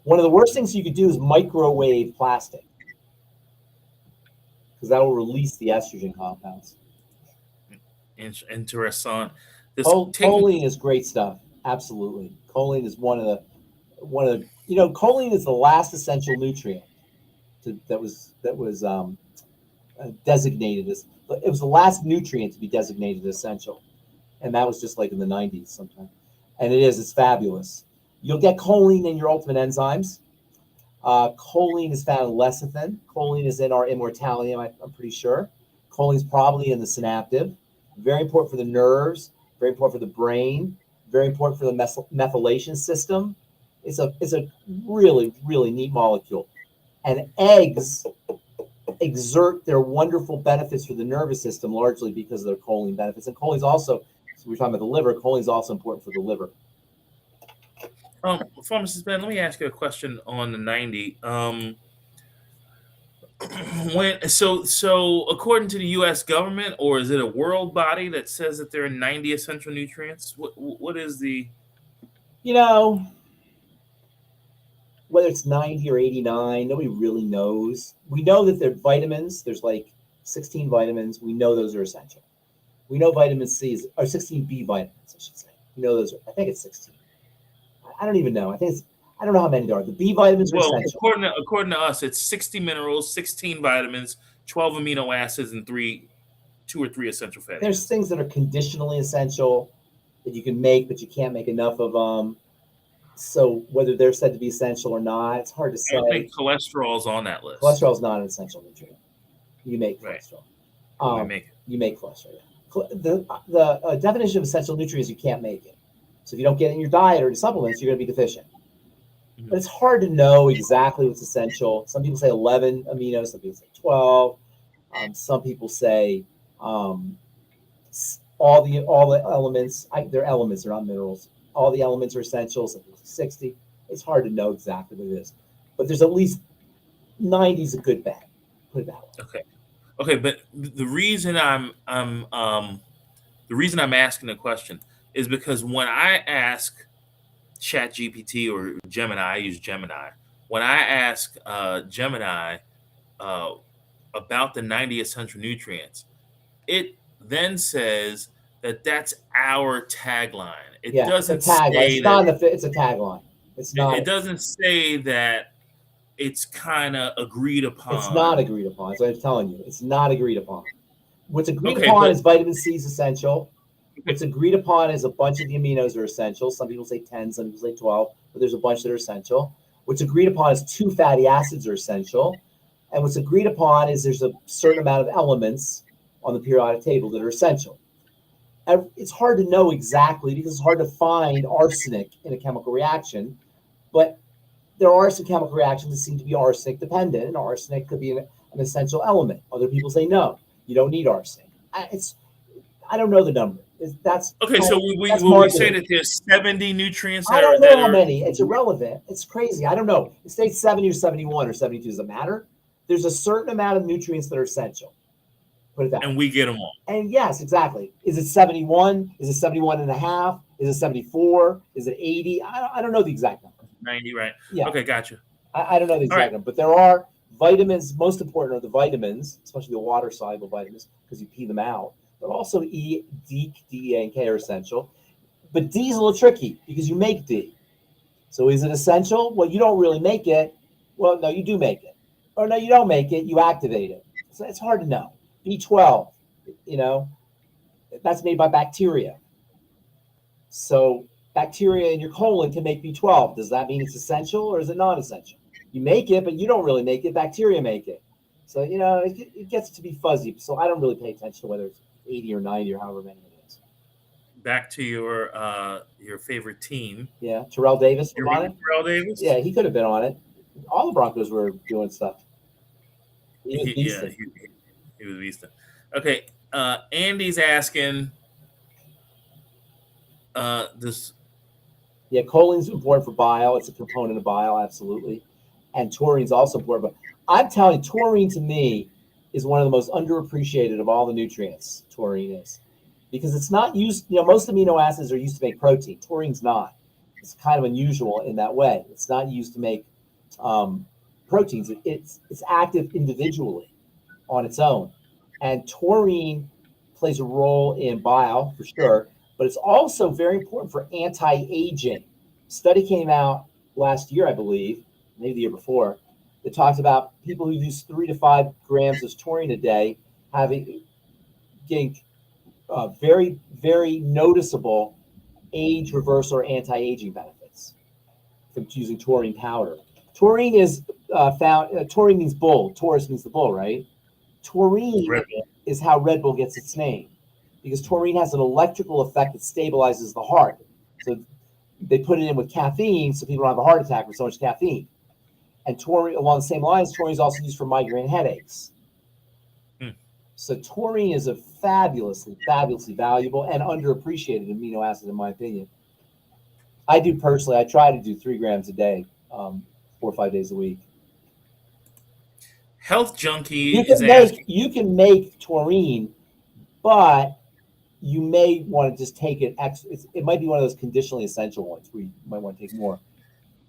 One of the worst things you could do is microwave plastic, because that will release the estrogen compounds. Interesting. Choline is great stuff. Absolutely, choline is one of the choline is the last essential nutrient that was designated as. It was the last nutrient to be designated essential, and that was just like in the 90s sometime. And it's fabulous. You'll get choline in your ultimate enzymes. Choline is found in lecithin. Choline is in our immortalium, I'm pretty sure. Choline is probably in the synaptive. Very important for the nerves, very important for the brain, very important for the methylation system. It's a really, really neat molecule. And eggs exert their wonderful benefits for the nervous system largely because of their choline benefits. And choline is also, so we're talking about the liver, choline is also important for the liver. Pharmacist Ben, let me ask you a question on the 90. So according to the U.S. government, or is it a world body that says that there are 90 essential nutrients? What is the? Whether it's 90 or 89, nobody really knows. We know that they're vitamins. There's like 16 vitamins. We know those are essential. We know vitamin C or 16 B vitamins, I should say. We know those I think it's 16. I don't even know. I don't know how many there are. The B vitamins are essential. According to us, it's 60 minerals, 16 vitamins, 12 amino acids, and 2 or 3 essential fatty acids. There's things that are conditionally essential that you can make, but you can't make enough of them. So whether they're said to be essential or not, it's hard to say. I don't think cholesterol's on that list. Cholesterol is not an essential nutrient. You make cholesterol. You make cholesterol. Yeah. The definition of essential nutrients, you can't make it. So if you don't get it in your diet or your supplements, you're going to be deficient. Mm-hmm. But it's hard to know exactly what's essential. Some people say 11 aminos. Some people say 12. Some people say all the elements. They're elements. They're not minerals. All the elements are essential. Some people say 60. It's hard to know exactly what it is. But there's at least 90 is a good bet. Put it that way. Okay. But the reason I'm asking the question is because when I ask ChatGPT or Gemini, I use Gemini. When I ask Gemini about the 90 essential nutrients, it then says that that's our tagline. It doesn't say that it's a tagline. It's not. It doesn't say that it's kind of agreed upon. It's not agreed upon. So I'm telling you, it's not agreed upon. What's agreed upon is vitamin C is essential. What's agreed upon is a bunch of the aminos are essential. Some people say 10, some people say 12, but there's a bunch that are essential. What's agreed upon is 2 fatty acids are essential. And what's agreed upon is there's a certain amount of elements on the periodic table that are essential. And it's hard to know exactly because it's hard to find arsenic in a chemical reaction, but there are some chemical reactions that seem to be arsenic dependent, and arsenic could be an essential element. Other people say, no, you don't need arsenic. I don't know the number. So we say that there's 70 nutrients. I don't know how many. It's irrelevant. It's crazy. I don't know. It states 70 or 71 or 72. Does it matter? There's a certain amount of nutrients that are essential. Put it that way. And we get them all. And yes, exactly. Is it 71? Is it 71 and a half? Is it 74? Is it 80? I don't know the exact number. 90, right? Yeah. Okay, gotcha. I don't know the exact number, but there are vitamins. Most important are the vitamins, especially the water-soluble vitamins, because you pee them out. But also D, E, and K are essential. But D is a little tricky because you make D. So is it essential? Well, you don't really make it. Well, no, you do make it. Or no, you don't make it. You activate it. So it's hard to know. B12, that's made by bacteria. So bacteria in your colon can make B12. Does that mean it's essential or is it non-essential? You make it, but you don't really make it. Bacteria make it. So, it gets to be fuzzy. So I don't really pay attention to whether it's 80 or 90 or however many it is. Back to your favorite team. Yeah, Terrell Davis. Terrell Davis? Yeah, he could have been on it. All the Broncos were doing stuff. He was beasting. Okay, Andy's asking this. Yeah, choline's important for bile. It's a component of bile, absolutely. And taurine's also important. But I'm telling you, taurine to me is one of the most underappreciated of all the nutrients. Taurine is. because it's not used. Most amino acids are used to make protein. Taurine's not. It's kind of unusual in that way. It's not used to make proteins. It's active individually on its own, and taurine plays a role in bile for sure, but it's also very important for anti-aging. Study came out last year, I believe, maybe the year before, that talks about people who use 3 to 5 grams of taurine a day getting very, very noticeable age reversal or anti-aging benefits from using taurine powder. Taurine is found. Taurine means bull. Taurus means the bull, right? Taurine is how Red Bull gets its name, because taurine has an electrical effect that stabilizes the heart. So they put it in with caffeine so people don't have a heart attack with so much caffeine. And taurine, along the same lines, taurine is also used for migraine headaches. So taurine is a fabulously, fabulously valuable and underappreciated amino acid, in my opinion. I do personally. I try to do 3 grams a day, 4 or 5 days a week. Health Junkie You can make taurine, but you may want to just take it. It might be one of those conditionally essential ones where you might want to take more.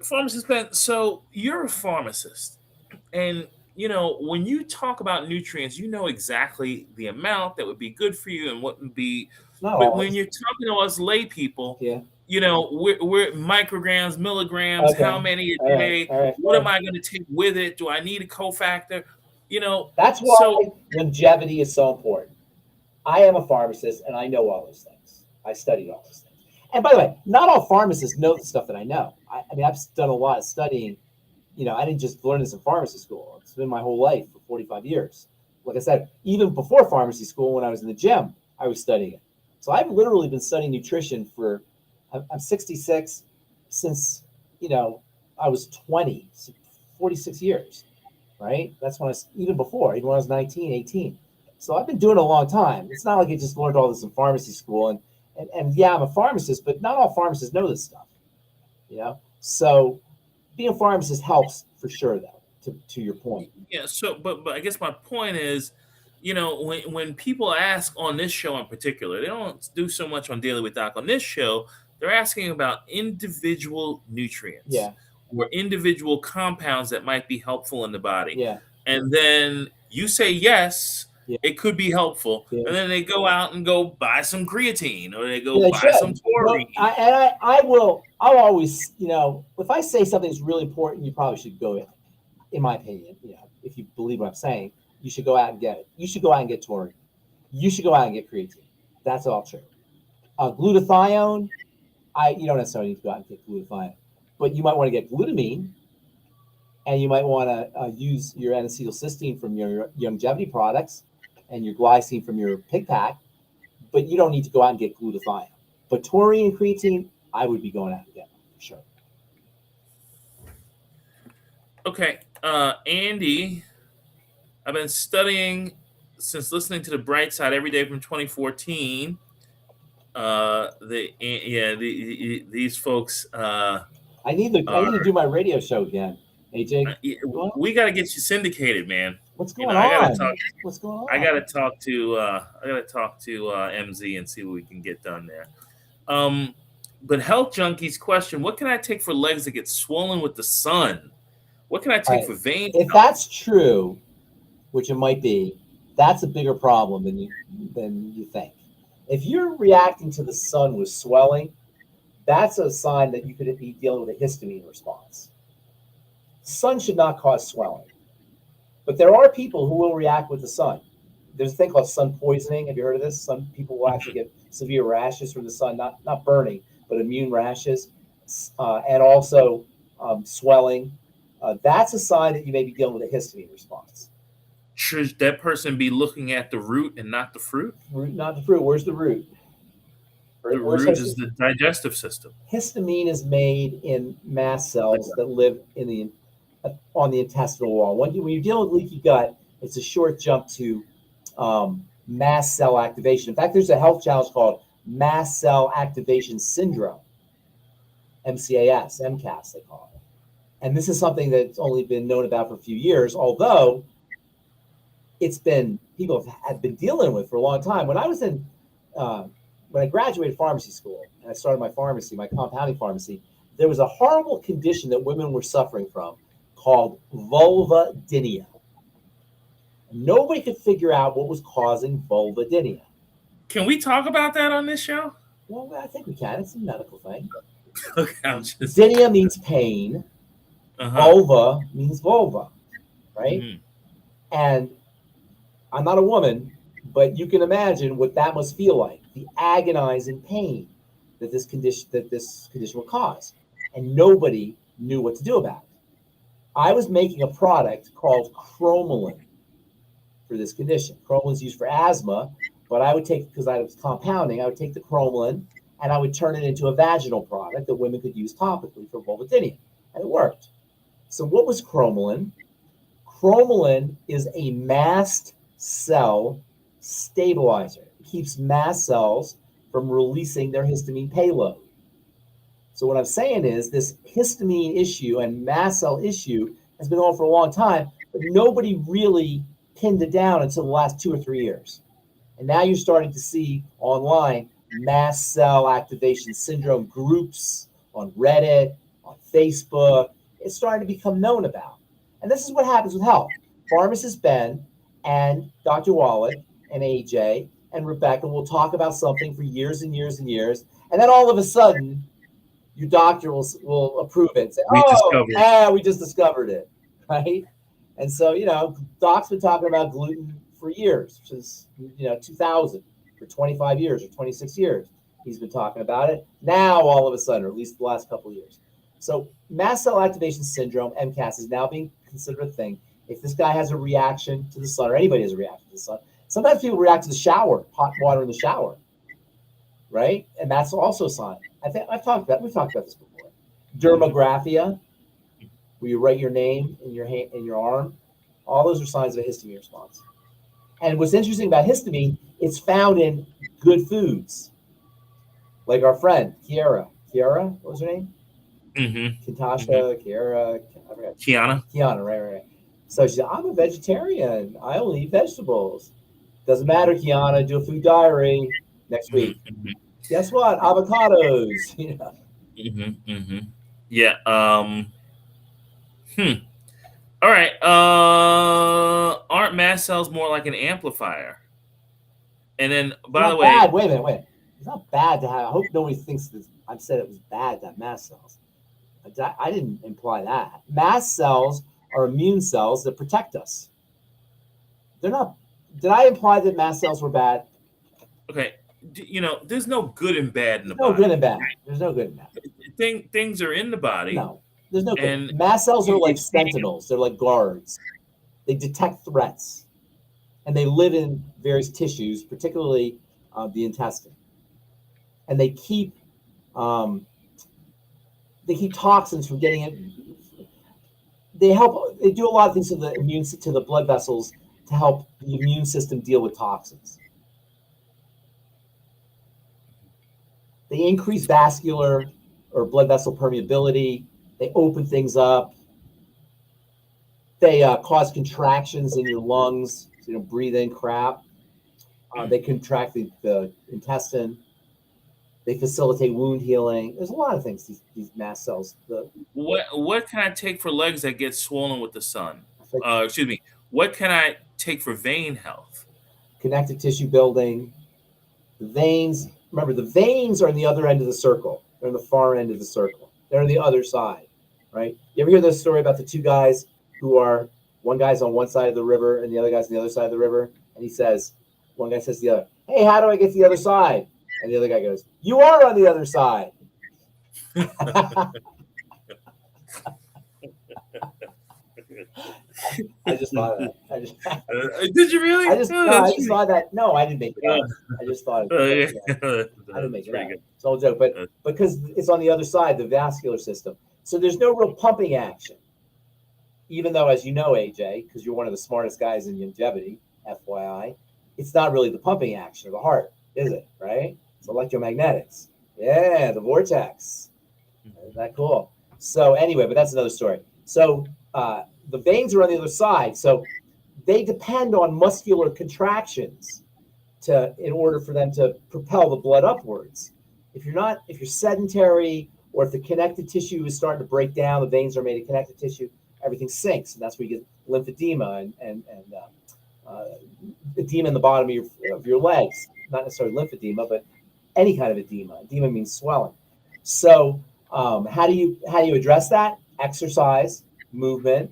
Pharmacist Ben, so you're a pharmacist, and when you talk about nutrients, you know exactly the amount that would be good for you and what would be. But when you're talking to us lay people, we're micrograms, milligrams, how many a day? What am I going to take with it? Do I need a cofactor? That's why longevity is so important. I am a pharmacist, and I know all those things. I studied all those things. And by the way, not all pharmacists know the stuff that I know. I mean, I've done a lot of studying. I didn't just learn this in pharmacy school. It's been my whole life for 45 years. Like I said, even before pharmacy school, when I was in the gym, I was studying it. So I've literally been studying nutrition I'm 66 since, I was 20, so 46 years, right? That's when even when I was 19, 18. So I've been doing it a long time. It's not like I just learned all this in pharmacy school. And yeah, I'm a pharmacist, but not all pharmacists know this stuff, So being a pharmacist helps for sure, though, to your point. Yeah, so, but I guess my point is, when people ask on this show in particular, they don't do so much on Daily with Doc. On this show, they're asking about individual nutrients or individual compounds that might be helpful in the body. Yeah. And then you say yes, it could be helpful. Yeah. And then they go out and go buy some creatine, or they go buy some taurine. I'll always, if I say something's really important, you probably should go, in my opinion, if you believe what I'm saying, you should go out and get it. You should go out and get taurine. You should go out and get creatine. That's all true. Glutathione, you don't necessarily need to go out and get glutathione, but you might want to get glutamine, and you might want to use your N-acetylcysteine from your longevity products and your glycine from your pig pack, but you don't need to go out and get glutathione. But taurine and creatine, I would be going out and getting them for sure. Okay, Andy, I've been studying since listening to The Bright Side every day from 2014. These folks. I need to do my radio show again. AJ, we got to get you syndicated, man. What's going on? What's going on? I got to talk to MZ and see what we can get done there. But Health Junkie's question: what can I take for legs that get swollen with the sun? What can I take for veins? If that's true, which it might be, that's a bigger problem than you think. If you're reacting to the sun with swelling, that's a sign that you could be dealing with a histamine response. Sun should not cause swelling, but there are people who will react with the sun. There's a thing called sun poisoning. Have you heard of this? Some people will actually get severe rashes from the sun, not burning, but immune rashes, and also swelling. That's a sign that you may be dealing with a histamine response. Should that person be looking at the root and not the fruit? Root, not the fruit. Where's the root? The root is the digestive system. Histamine is made in mast cells that live on the intestinal wall. When you're dealing with leaky gut, it's a short jump to mast cell activation. In fact, there's a health challenge called mast cell activation syndrome, MCAS they call it. And this is something that's only been known about for a few years, although people have been dealing with for a long time. When I was in when I graduated pharmacy school and I started my pharmacy, my compounding pharmacy, there was a horrible condition that women were suffering from called vulvodynia. Nobody could figure out what was causing vulvodynia. Can we talk about that on this show? Well, I think we can. It's a medical thing. Okay, I'm just. Dynia means pain. Vulva means vulva, right? Mhm. And I'm not a woman, but you can imagine what that must feel like, the agonizing pain that this condition will cause. And nobody knew what to do about it. I was making a product called cromolyn for this condition. Cromolyn is used for asthma, but I would take, because I was compounding, I would take the cromolyn and I would turn it into a vaginal product that women could use topically for vulvodynia. And it worked. So what was cromolyn? Cromolyn is a mast cell stabilizer. It keeps mast cells from releasing their histamine payload. So what I'm saying is this histamine issue and mast cell issue has been on for a long time, but nobody really pinned it down until the last 2 or 3 years. And now you're starting to see online mast cell activation syndrome groups on Reddit, on Facebook. It's starting to become known about. And this is what happens with health. Pharmacist Ben and Dr. Wallach and AJ and Rebecca will talk about something for years and years and years. And then all of a sudden, your doctor will approve it and say, we just discovered it, right? And so, Doc's been talking about gluten for years, which is, 2000, for 25 years or 26 years. He's been talking about it. Now, all of a sudden, or at least the last couple of years. So mast cell activation syndrome, MCAS, is now being considered a thing. If this guy has a reaction to the sun, or anybody has a reaction to the sun, sometimes people react to the shower, hot water in the shower, right? And that's also a sign. We've talked about this before. Dermographia, where you write your name in your hand, in your arm, all those are signs of a histamine response. And what's interesting about histamine, it's found in good foods, like our friend Kiara. Kiara, what was her name? Kitasha, Kiara, Kiana, right. So she said, I'm a vegetarian. I only eat vegetables. Doesn't matter, Kiana. Do a food diary next week. Guess what? Avocados. Yeah. All right. Aren't mast cells more like an amplifier? And then, by the way, bad. Wait a minute. It's not bad to have. I hope nobody thinks that I've said it was bad to have mast cells. I didn't imply that. Mast cells are immune cells that protect us. They're not. Did I imply that mast cells were bad? Okay. There's no good and bad in the body. No good and bad. There's no good and bad. Things are in the body. No, there's no good. And mast cells are like sentinels. They're like guards. They detect threats, and they live in various tissues, particularly the intestine, and they keep toxins from getting in. They do a lot of things to the blood vessels to help the immune system deal with toxins. They increase vascular or blood vessel permeability. They open things up. They cause contractions in your lungs, so you don't breathe in crap. They contract the intestine. They facilitate wound healing. There's a lot of things these mast cells. What can I take for legs that get swollen with the sun? Excuse me. What can I take for vein health? Connective tissue building. The veins. Remember, the veins are on the other end of the circle. They're on the far end of the circle. They're on the other side, right? You ever hear this story about the two guys one guy's on one side of the river and the other guy's on the other side of the river? And one guy says to the other, hey, how do I get to the other side? And the other guy goes, you are on the other side. I just thought of that. Did you really? I just thought that. No, I didn't make it up. I just thought it. I didn't make it up. It's all a joke. But because it's on the other side, the vascular system. So there's no real pumping action. Even though, as you know, AJ, because you're one of the smartest guys in longevity, FYI, it's not really the pumping action of the heart, is it? Right? It's electromagnetics. Yeah, the vortex. Isn't that cool? So anyway, but that's another story. So the veins are on the other side. So they depend on muscular contractions in order for them to propel the blood upwards. If you're sedentary, or if the connective tissue is starting to break down, the veins are made of connective tissue, everything sinks, and that's where you get lymphedema and edema in the bottom of your legs. Not necessarily lymphedema, but any kind of edema. Edema means swelling. So how do you address that? Exercise, movement,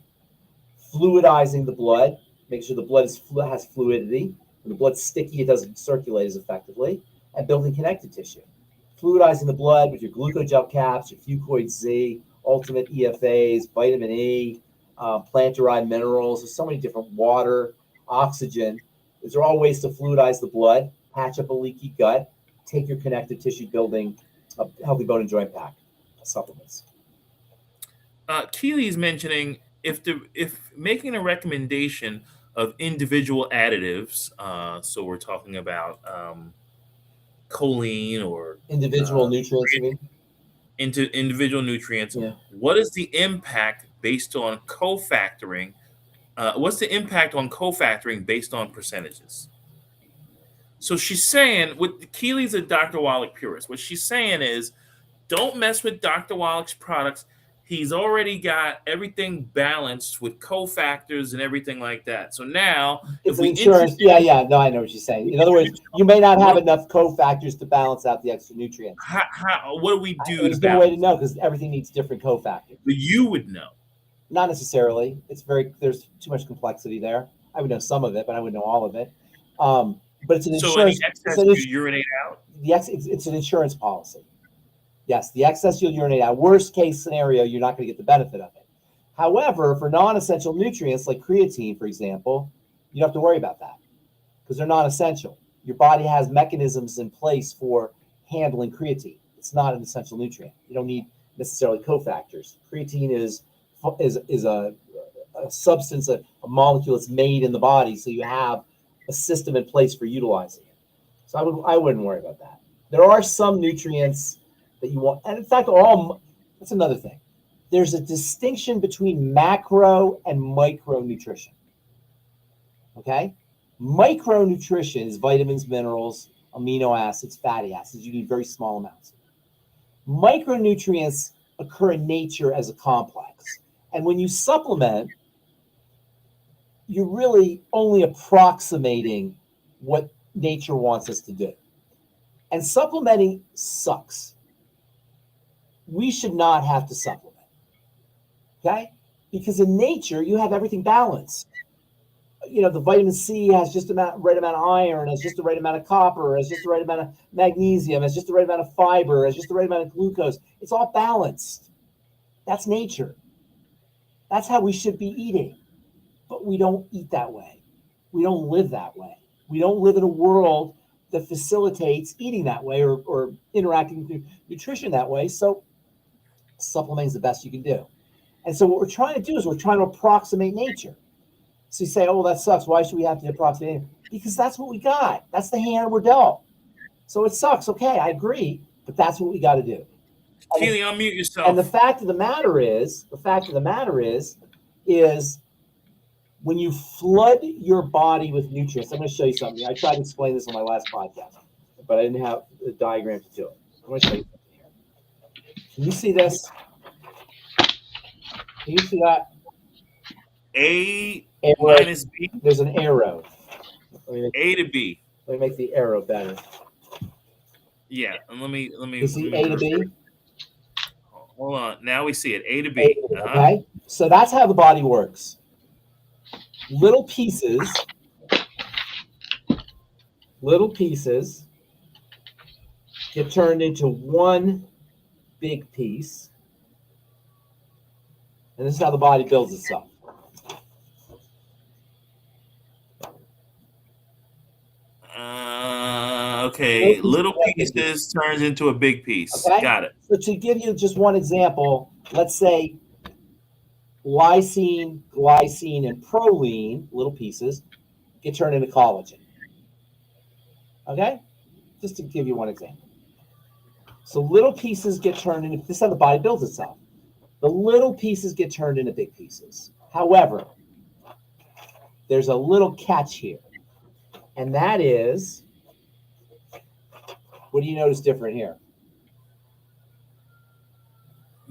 fluidizing the blood, make sure the blood has fluidity. When the blood's sticky, it doesn't circulate as effectively, and building connective tissue. Fluidizing the blood with your glucogel caps, your FucoidZ, ultimate EFAs, vitamin E, plant-derived minerals. There's so many different, water, oxygen. These are all ways to fluidize the blood, patch up a leaky gut, take your connective tissue building, healthy bone and joint pack supplements. Keely's mentioning if making a recommendation of individual additives, so we're talking about choline or individual nutrients, you mean? Into individual nutrients. Yeah. What is the impact based on cofactoring? What's the impact on cofactoring based on percentages? So she's saying, with Keely's a Dr. Wallach purist. What she's saying is, don't mess with Dr. Wallach's products. He's already got everything balanced with cofactors and everything like that. So now, it's an insurance. No, I know what you're saying. In other words, you may not have enough cofactors to balance out the extra nutrients. What do we do? There's no way to know because everything needs different cofactors. But you would know. Not necessarily. There's too much complexity there. I would know some of it, but I wouldn't know all of it. But it's an insurance. So any excess you urinate out? It's an insurance policy. Yes, the excess you'll urinate out. Worst case scenario, you're not going to get the benefit of it. However, for non-essential nutrients like creatine, for example, you don't have to worry about that because they're non-essential. Your body has mechanisms in place for handling creatine. It's not an essential nutrient. You don't need necessarily cofactors. Creatine is a substance, a molecule that's made in the body, so you have a system in place for utilizing it. So I wouldn't worry about that. There are some nutrients that you want, and in fact, that's another thing. There's a distinction between macro and micronutrition. Okay? Micronutrition is vitamins, minerals, amino acids, fatty acids. You need very small amounts. Micronutrients occur in nature as a complex. And when you supplement, you're really only approximating what nature wants us to do. And supplementing sucks. We should not have to supplement. Okay? Because in nature, you have everything balanced. The vitamin C has just the right amount of iron, has just the right amount of copper, has just the right amount of magnesium, has just the right amount of fiber, has just the right amount of glucose. It's all balanced. That's nature. That's how we should be eating. But we don't eat that way. We don't live that way. We don't live in a world that facilitates eating that way or interacting with nutrition that way. So supplementing is the best you can do. And so what we're trying to do is we're trying to approximate nature. So you say, oh, that sucks. Why should we have to approximate nature? Because that's what we got. That's the hand we're dealt. So it sucks. Okay, I agree. But that's what we got to do. Keely, unmute yourself. And the fact of the matter is when you flood your body with nutrients, I'm going to show you something. I tried to explain this on my last podcast, but I didn't have a diagram to do it. I'm going to show you something here. Can you see this? Can you see that? A arrow. Minus B? There's an arrow. A to B. Let me make the arrow better. Yeah, and let me. You see A to B? Hold on. Now we see it. A to B. Okay. So that's how the body works. Little pieces get turned into one big piece. And this is how the body builds itself. Okay. Little pieces turns into a big piece. Okay? Got it. So to give you just one example, let's say lysine, glycine, and proline, little pieces, get turned into collagen. Okay? Just to give you one example. So little pieces get turned into, this is how the body builds itself. The little pieces get turned into big pieces. However, there's a little catch here. And that is What do you notice different here?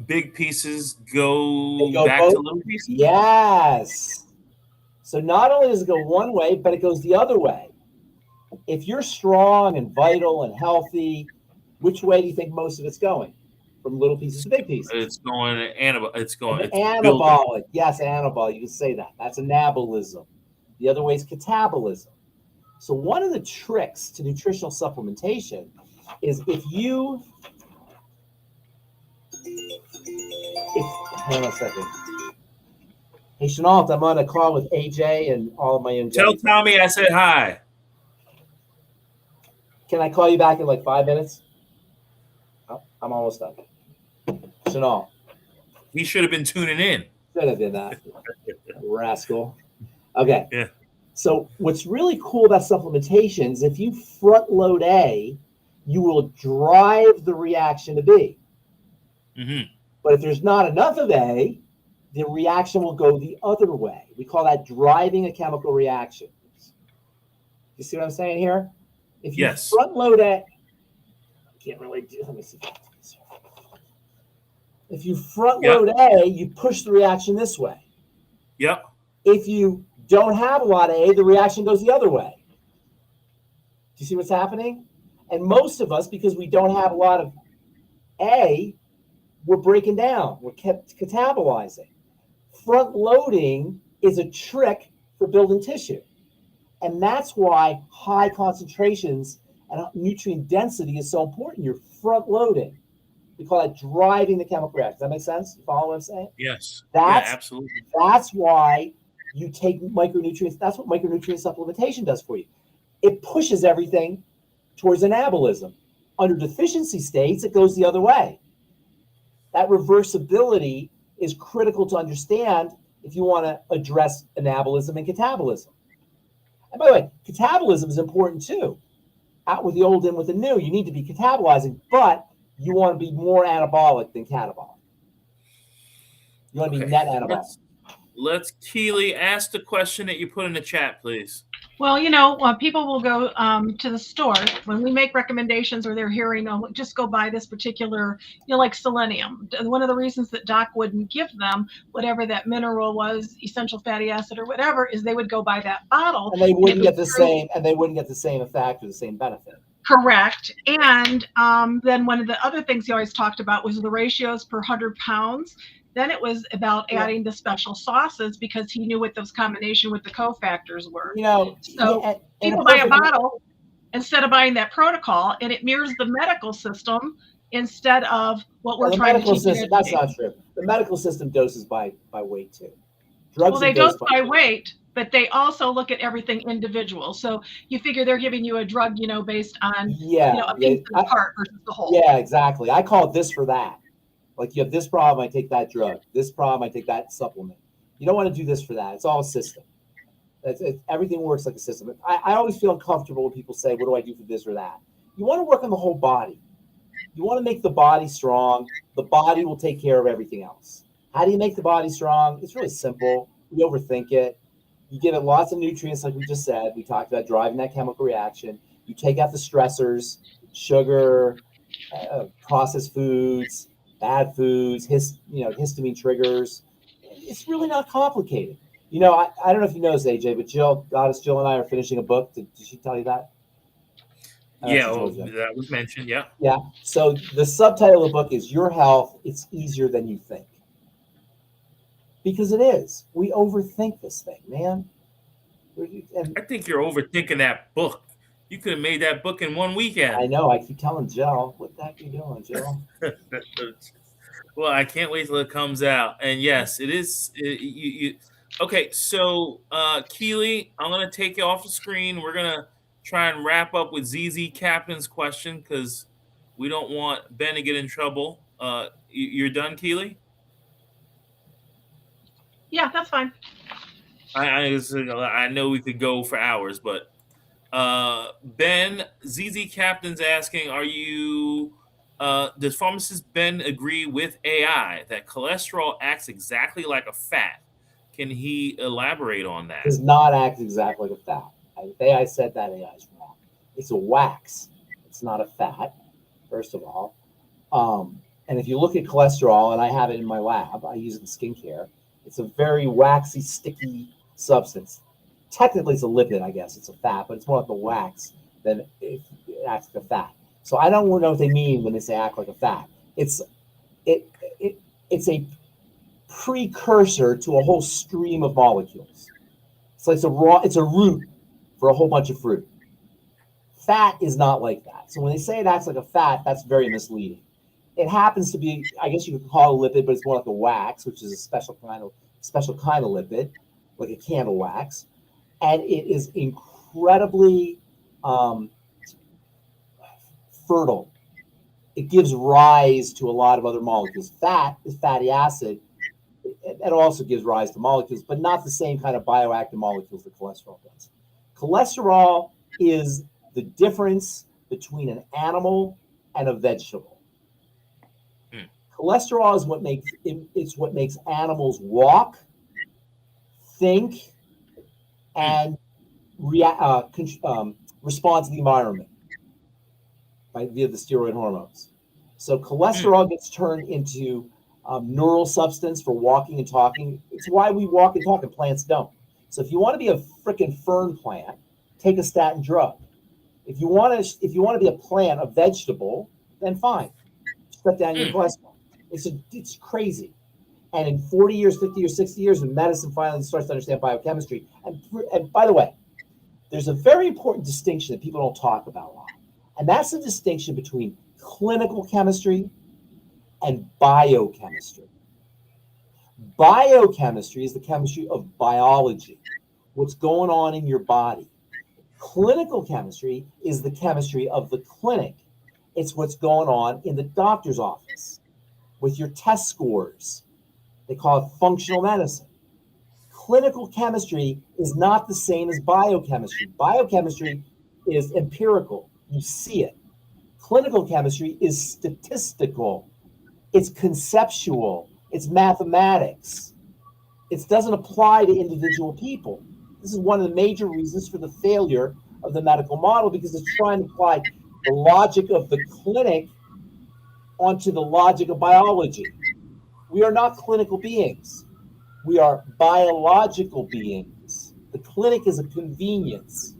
Big pieces go They go back both- to little pieces. Yes. So not only does it go one way, but it goes the other way. If you're strong and vital and healthy, which way do you think most of it's going? From little pieces to big pieces. It's going It's going. It's Anabolic. building. Yes, anabolic. You can say that. That's anabolism. The other way is catabolism. So one of the tricks to nutritional supplementation is if you, hang on a second. Hey, Chenault, I'm on a call with AJ and all of my young Tell Tommy I said hi. Can I call you back in like 5 minutes? Oh, I'm almost done. Chenault. He should have been tuning in. Should have been that. Rascal. Okay. Yeah. So what's really cool about supplementation is if you front load A, you will drive the reaction to B. Mm-hmm. But if there's not enough of A, the reaction will go the other way. We call that driving a chemical reaction. You see what I'm saying here? If you Yes. front load A, I can't really do. Let me see. If you front load A, you push the reaction this way. Yep. If you don't have a lot of A, the reaction goes the other way. Do you see what's happening? And most of us, because we don't have a lot of A, we're breaking down. We're catabolizing. Front loading is a trick for building tissue. And that's why high concentrations and nutrient density is so important. You're front loading. We call that driving the chemical reaction. Does that make sense? You follow what I'm saying? Yes. That's absolutely. That's why you take micronutrients. That's what micronutrient supplementation does for you. It pushes everything towards anabolism. Under deficiency states, it goes the other way. That reversibility is critical to understand if you want to address anabolism and catabolism. And by the way, catabolism is important too. Out with the old, in with the new. You need to be catabolizing, but you want to be more anabolic than catabolic. You want to be net anabolic. Let's Keely, ask the question that you put in the chat, please. Well, people will go to the store when we make recommendations or they're hearing, just go buy this particular, like selenium. One of the reasons that Doc wouldn't give them whatever that mineral was, essential fatty acid or whatever, is they would go buy that bottle. And they wouldn't get the same, and they wouldn't get the same effect or the same benefit. Correct. And then one of the other things he always talked about was the ratios per 100 pounds. Then it was about adding the special sauces because he knew what those combination with the cofactors were. So people buy a bottle instead of buying that protocol, and it mirrors the medical system instead of what we're trying to teach. That's not true. The medical system doses by weight too. Drugs they dose by weight, but they also look at everything individual. So you figure they're giving you a drug, based on a piece of the part versus the whole. Yeah, exactly. I call it this for that. Like you have this problem, I take that drug. This problem, I take that supplement. You don't want to do this for that. It's all a system. Everything works like a system. I always feel uncomfortable when people say, what do I do for this or that? You want to work on the whole body. You want to make the body strong. The body will take care of everything else. How do you make the body strong? It's really simple. You overthink it. You give it lots of nutrients, like we just said. We talked about driving that chemical reaction. You take out the stressors, sugar, processed foods, bad foods, histamine triggers. It's really not complicated. I don't know if you know this, AJ, but Goddess Jill and I are finishing a book. Did she tell you that? Yeah, that was mentioned, yeah. Yeah, so the subtitle of the book is Your Health, It's Easier Than You Think. Because it is. We overthink this thing, man. I think you're overthinking that book. You could have made that book in one weekend. I know. I keep telling Jill, what the heck are you doing, Jill? Well, I can't wait till it comes out. And yes, it is. Okay, so Keely, I'm going to take you off the screen. We're going to try and wrap up with ZZ Captain's question because we don't want Ben to get in trouble. You're done, Keely? Yeah, that's fine. I know we could go for hours, but Ben, ZZ Captain's asking, does Pharmacist Ben agree with AI that cholesterol acts exactly like a fat? Can he elaborate on that? Does not act exactly like a fat. AI said that AI is wrong. It's a wax. It's not a fat, first of all. And if you look at cholesterol, and I have it in my lab, I use it in skincare. It's a very waxy, sticky substance. Technically, it's a lipid, I guess. It's a fat, but it's more like a wax than it acts like a fat. So I don't know what they mean when they say act like a fat. It's a precursor to a whole stream of molecules. So it's a root for a whole bunch of fruit. Fat is not like that. So when they say it acts like a fat, that's very misleading. It happens to be, I guess you could call it a lipid, but it's more like a wax, which is a special kind of lipid, like a candle wax, and it is incredibly fertile. It gives rise to a lot of other molecules. Fat is fatty acid. It also gives rise to molecules, but not the same kind of bioactive molecules that cholesterol does. Cholesterol is the difference between an animal and a vegetable. Cholesterol is what makes animals walk, think, and respond to the environment, right, via the steroid hormones. So cholesterol gets turned into neural substance for walking and talking. It's why we walk and talk and plants don't. So if you want to be a freaking fern plant, take a statin drug. If you want to be a plant, a vegetable, then fine, shut down your cholesterol. It's crazy. And in 40 years, 50 years, 60 years, when medicine finally starts to understand biochemistry, and by the way, there's a very important distinction that people don't talk about a lot, and that's the distinction between clinical chemistry and biochemistry. Biochemistry is the chemistry of biology, what's going on in your body. Clinical chemistry is the chemistry of the clinic. It's what's going on in the doctor's office with your test scores. They call it functional medicine. Clinical chemistry is not the same as biochemistry. Biochemistry is empirical. You see it. Clinical chemistry is statistical. It's conceptual. It's mathematics. It doesn't apply to individual people. This is one of the major reasons for the failure of the medical model, because it's trying to apply the logic of the clinic onto the logic of biology. We are not clinical beings. We are biological beings. The clinic is a convenience,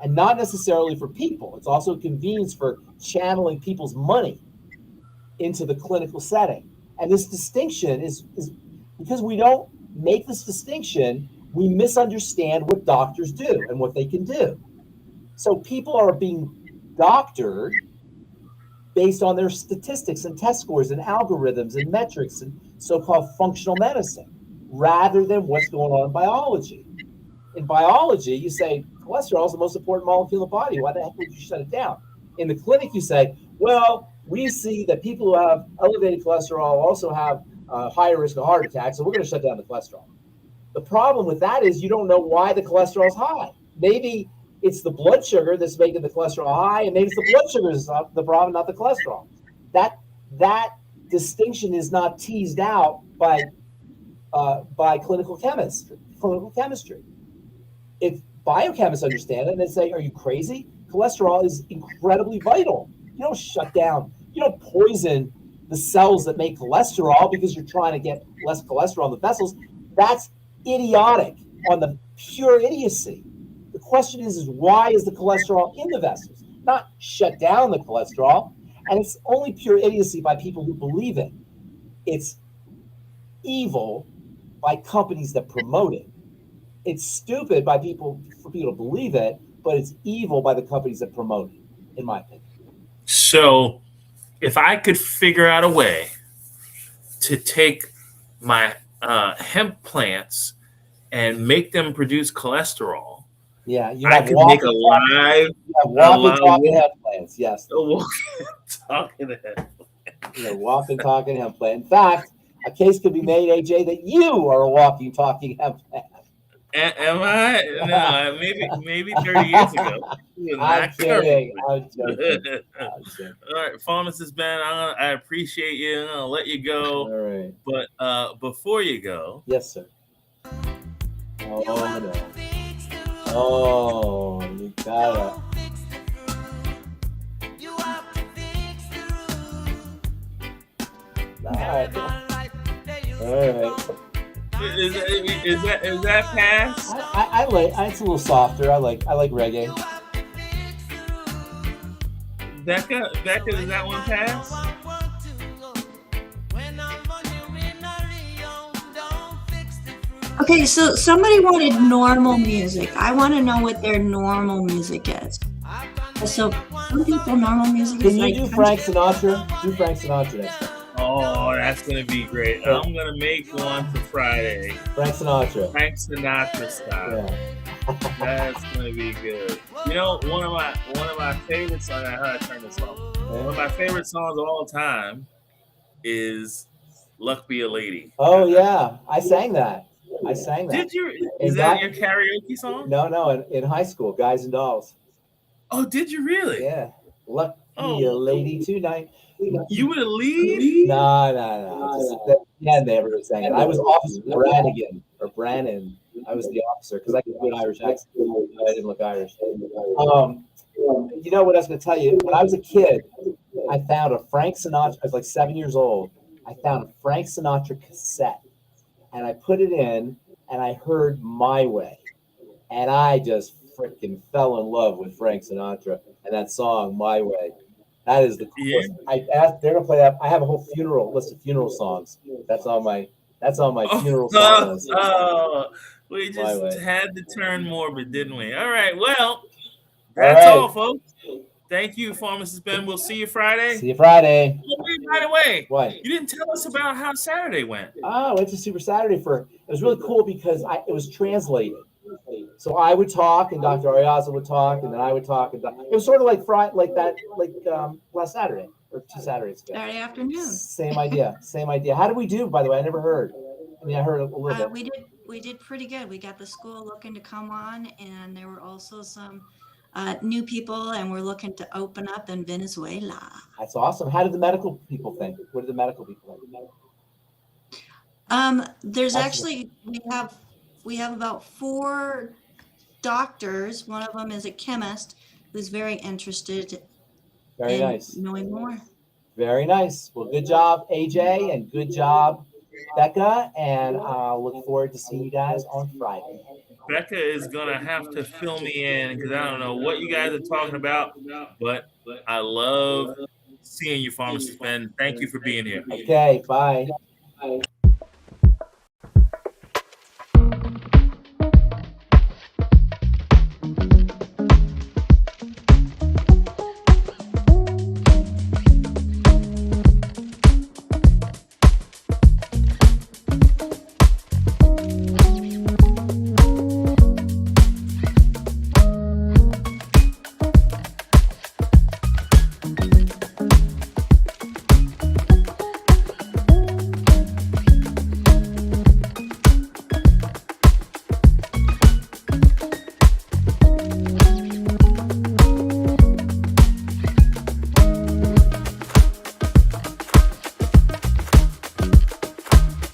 and not necessarily for people. It's also a convenience for channeling people's money into the clinical setting. And this distinction is because we don't make this distinction, we misunderstand what doctors do and what they can do. So people are being doctored based on their statistics and test scores and algorithms and metrics and so-called functional medicine, rather than what's going on in biology. In biology, you say cholesterol is the most important molecule in the body. Why the heck would you shut it down? In the clinic, you say, well, we see that people who have elevated cholesterol also have higher risk of heart attack, so we're going to shut down the cholesterol. The problem with that is you don't know why the cholesterol is high. Maybe it's the blood sugar that's making the cholesterol high, and maybe it's the blood sugar is the problem, not the cholesterol. That distinction is not teased out by clinical chemistry. If biochemists understand it and they say, are you crazy? Cholesterol is incredibly vital. You don't shut down, you don't poison the cells that make cholesterol because you're trying to get less cholesterol in the vessels. That's idiotic on the pure idiocy. The question is why is the cholesterol in the vessels? Not shut down the cholesterol. And it's only pure idiocy by people who believe it. It's evil by companies that promote it. It's stupid for people to believe it, but it's evil by the companies that promote it, in my opinion. So if I could figure out a way to take my hemp plants and make them produce cholesterol, yeah, I could make a live talking hemp plants. Yes, talking hemp. Walking, talking hemp plant. In fact, a case could be made, AJ, that you are a walking, talking hemp plant. Am I? No, maybe 30 years ago. I'm kidding. I'm joking. All right, Pharmacist Ben, I appreciate you. I'm gonna let you go. All right. But before you go, yes, sir. Oh no. Oh, you gotta. right. All right. Is that pass? I like. It's a little softer. I like reggae. Becca, does that one pass? Okay, so somebody wanted normal music. I want to know what their normal music is. So some people normal music Can is you like do Frank Sinatra? Do Frank Sinatra next time. Oh, that's gonna be great. I'm gonna make one for Friday. Frank Sinatra. Frank Sinatra style. Yeah. That's gonna be good. You know, one of my favorite songs. How do I turn this off? One of my favorite songs of all time is "Luck Be a Lady." Oh yeah, I sang that. Did you? Is that your karaoke song? No. In high school, Guys and Dolls. Oh, did you really? Yeah. Luck be a lady tonight. You were the lead? No. Yeah, never sang it. I was Officer Brannigan. I was the officer because I could do an Irish accent. I didn't look Irish. You know what I was going to tell you? When I was a kid, I found a Frank Sinatra. I was like 7 years old. I found a Frank Sinatra cassette, and I put it in, and I heard "My Way," and I just freaking fell in love with Frank Sinatra and that song "My Way." That is the coolest. Yeah. They're gonna play that. I have a whole list of funeral songs. That's on my funeral song list. We just had to turn morbid, didn't we? All right. Well, that's all, folks. Thank you, Pharmacist Ben. We'll see you Friday. See you Friday. Oh, wait, by the way, what? You didn't tell us about how Saturday went. Oh, I went to Super Saturday it was really cool because it was translated. So I would talk, and Dr. Ariaza would talk, and then I would talk, and it was sort of like last Saturday or 2 Saturdays ago. Saturday afternoon. Same idea. How did we do? By the way, I never heard. I mean, I heard a little bit. We did pretty good. We got the school looking to come on, and there were also some new people, and we're looking to open up in Venezuela. That's awesome. How did the medical people think? What did the medical people think? There's actually we have about 4 doctors. One of them is a chemist who's very interested in knowing more. Very nice. Well, good job, AJ, and good job, Becca, and I'll look forward to seeing you guys on Friday. Becca is going to have to fill me in because I don't know what you guys are talking about, but I love seeing you, Pharmacist Ben. Thank you for being here. Okay, bye.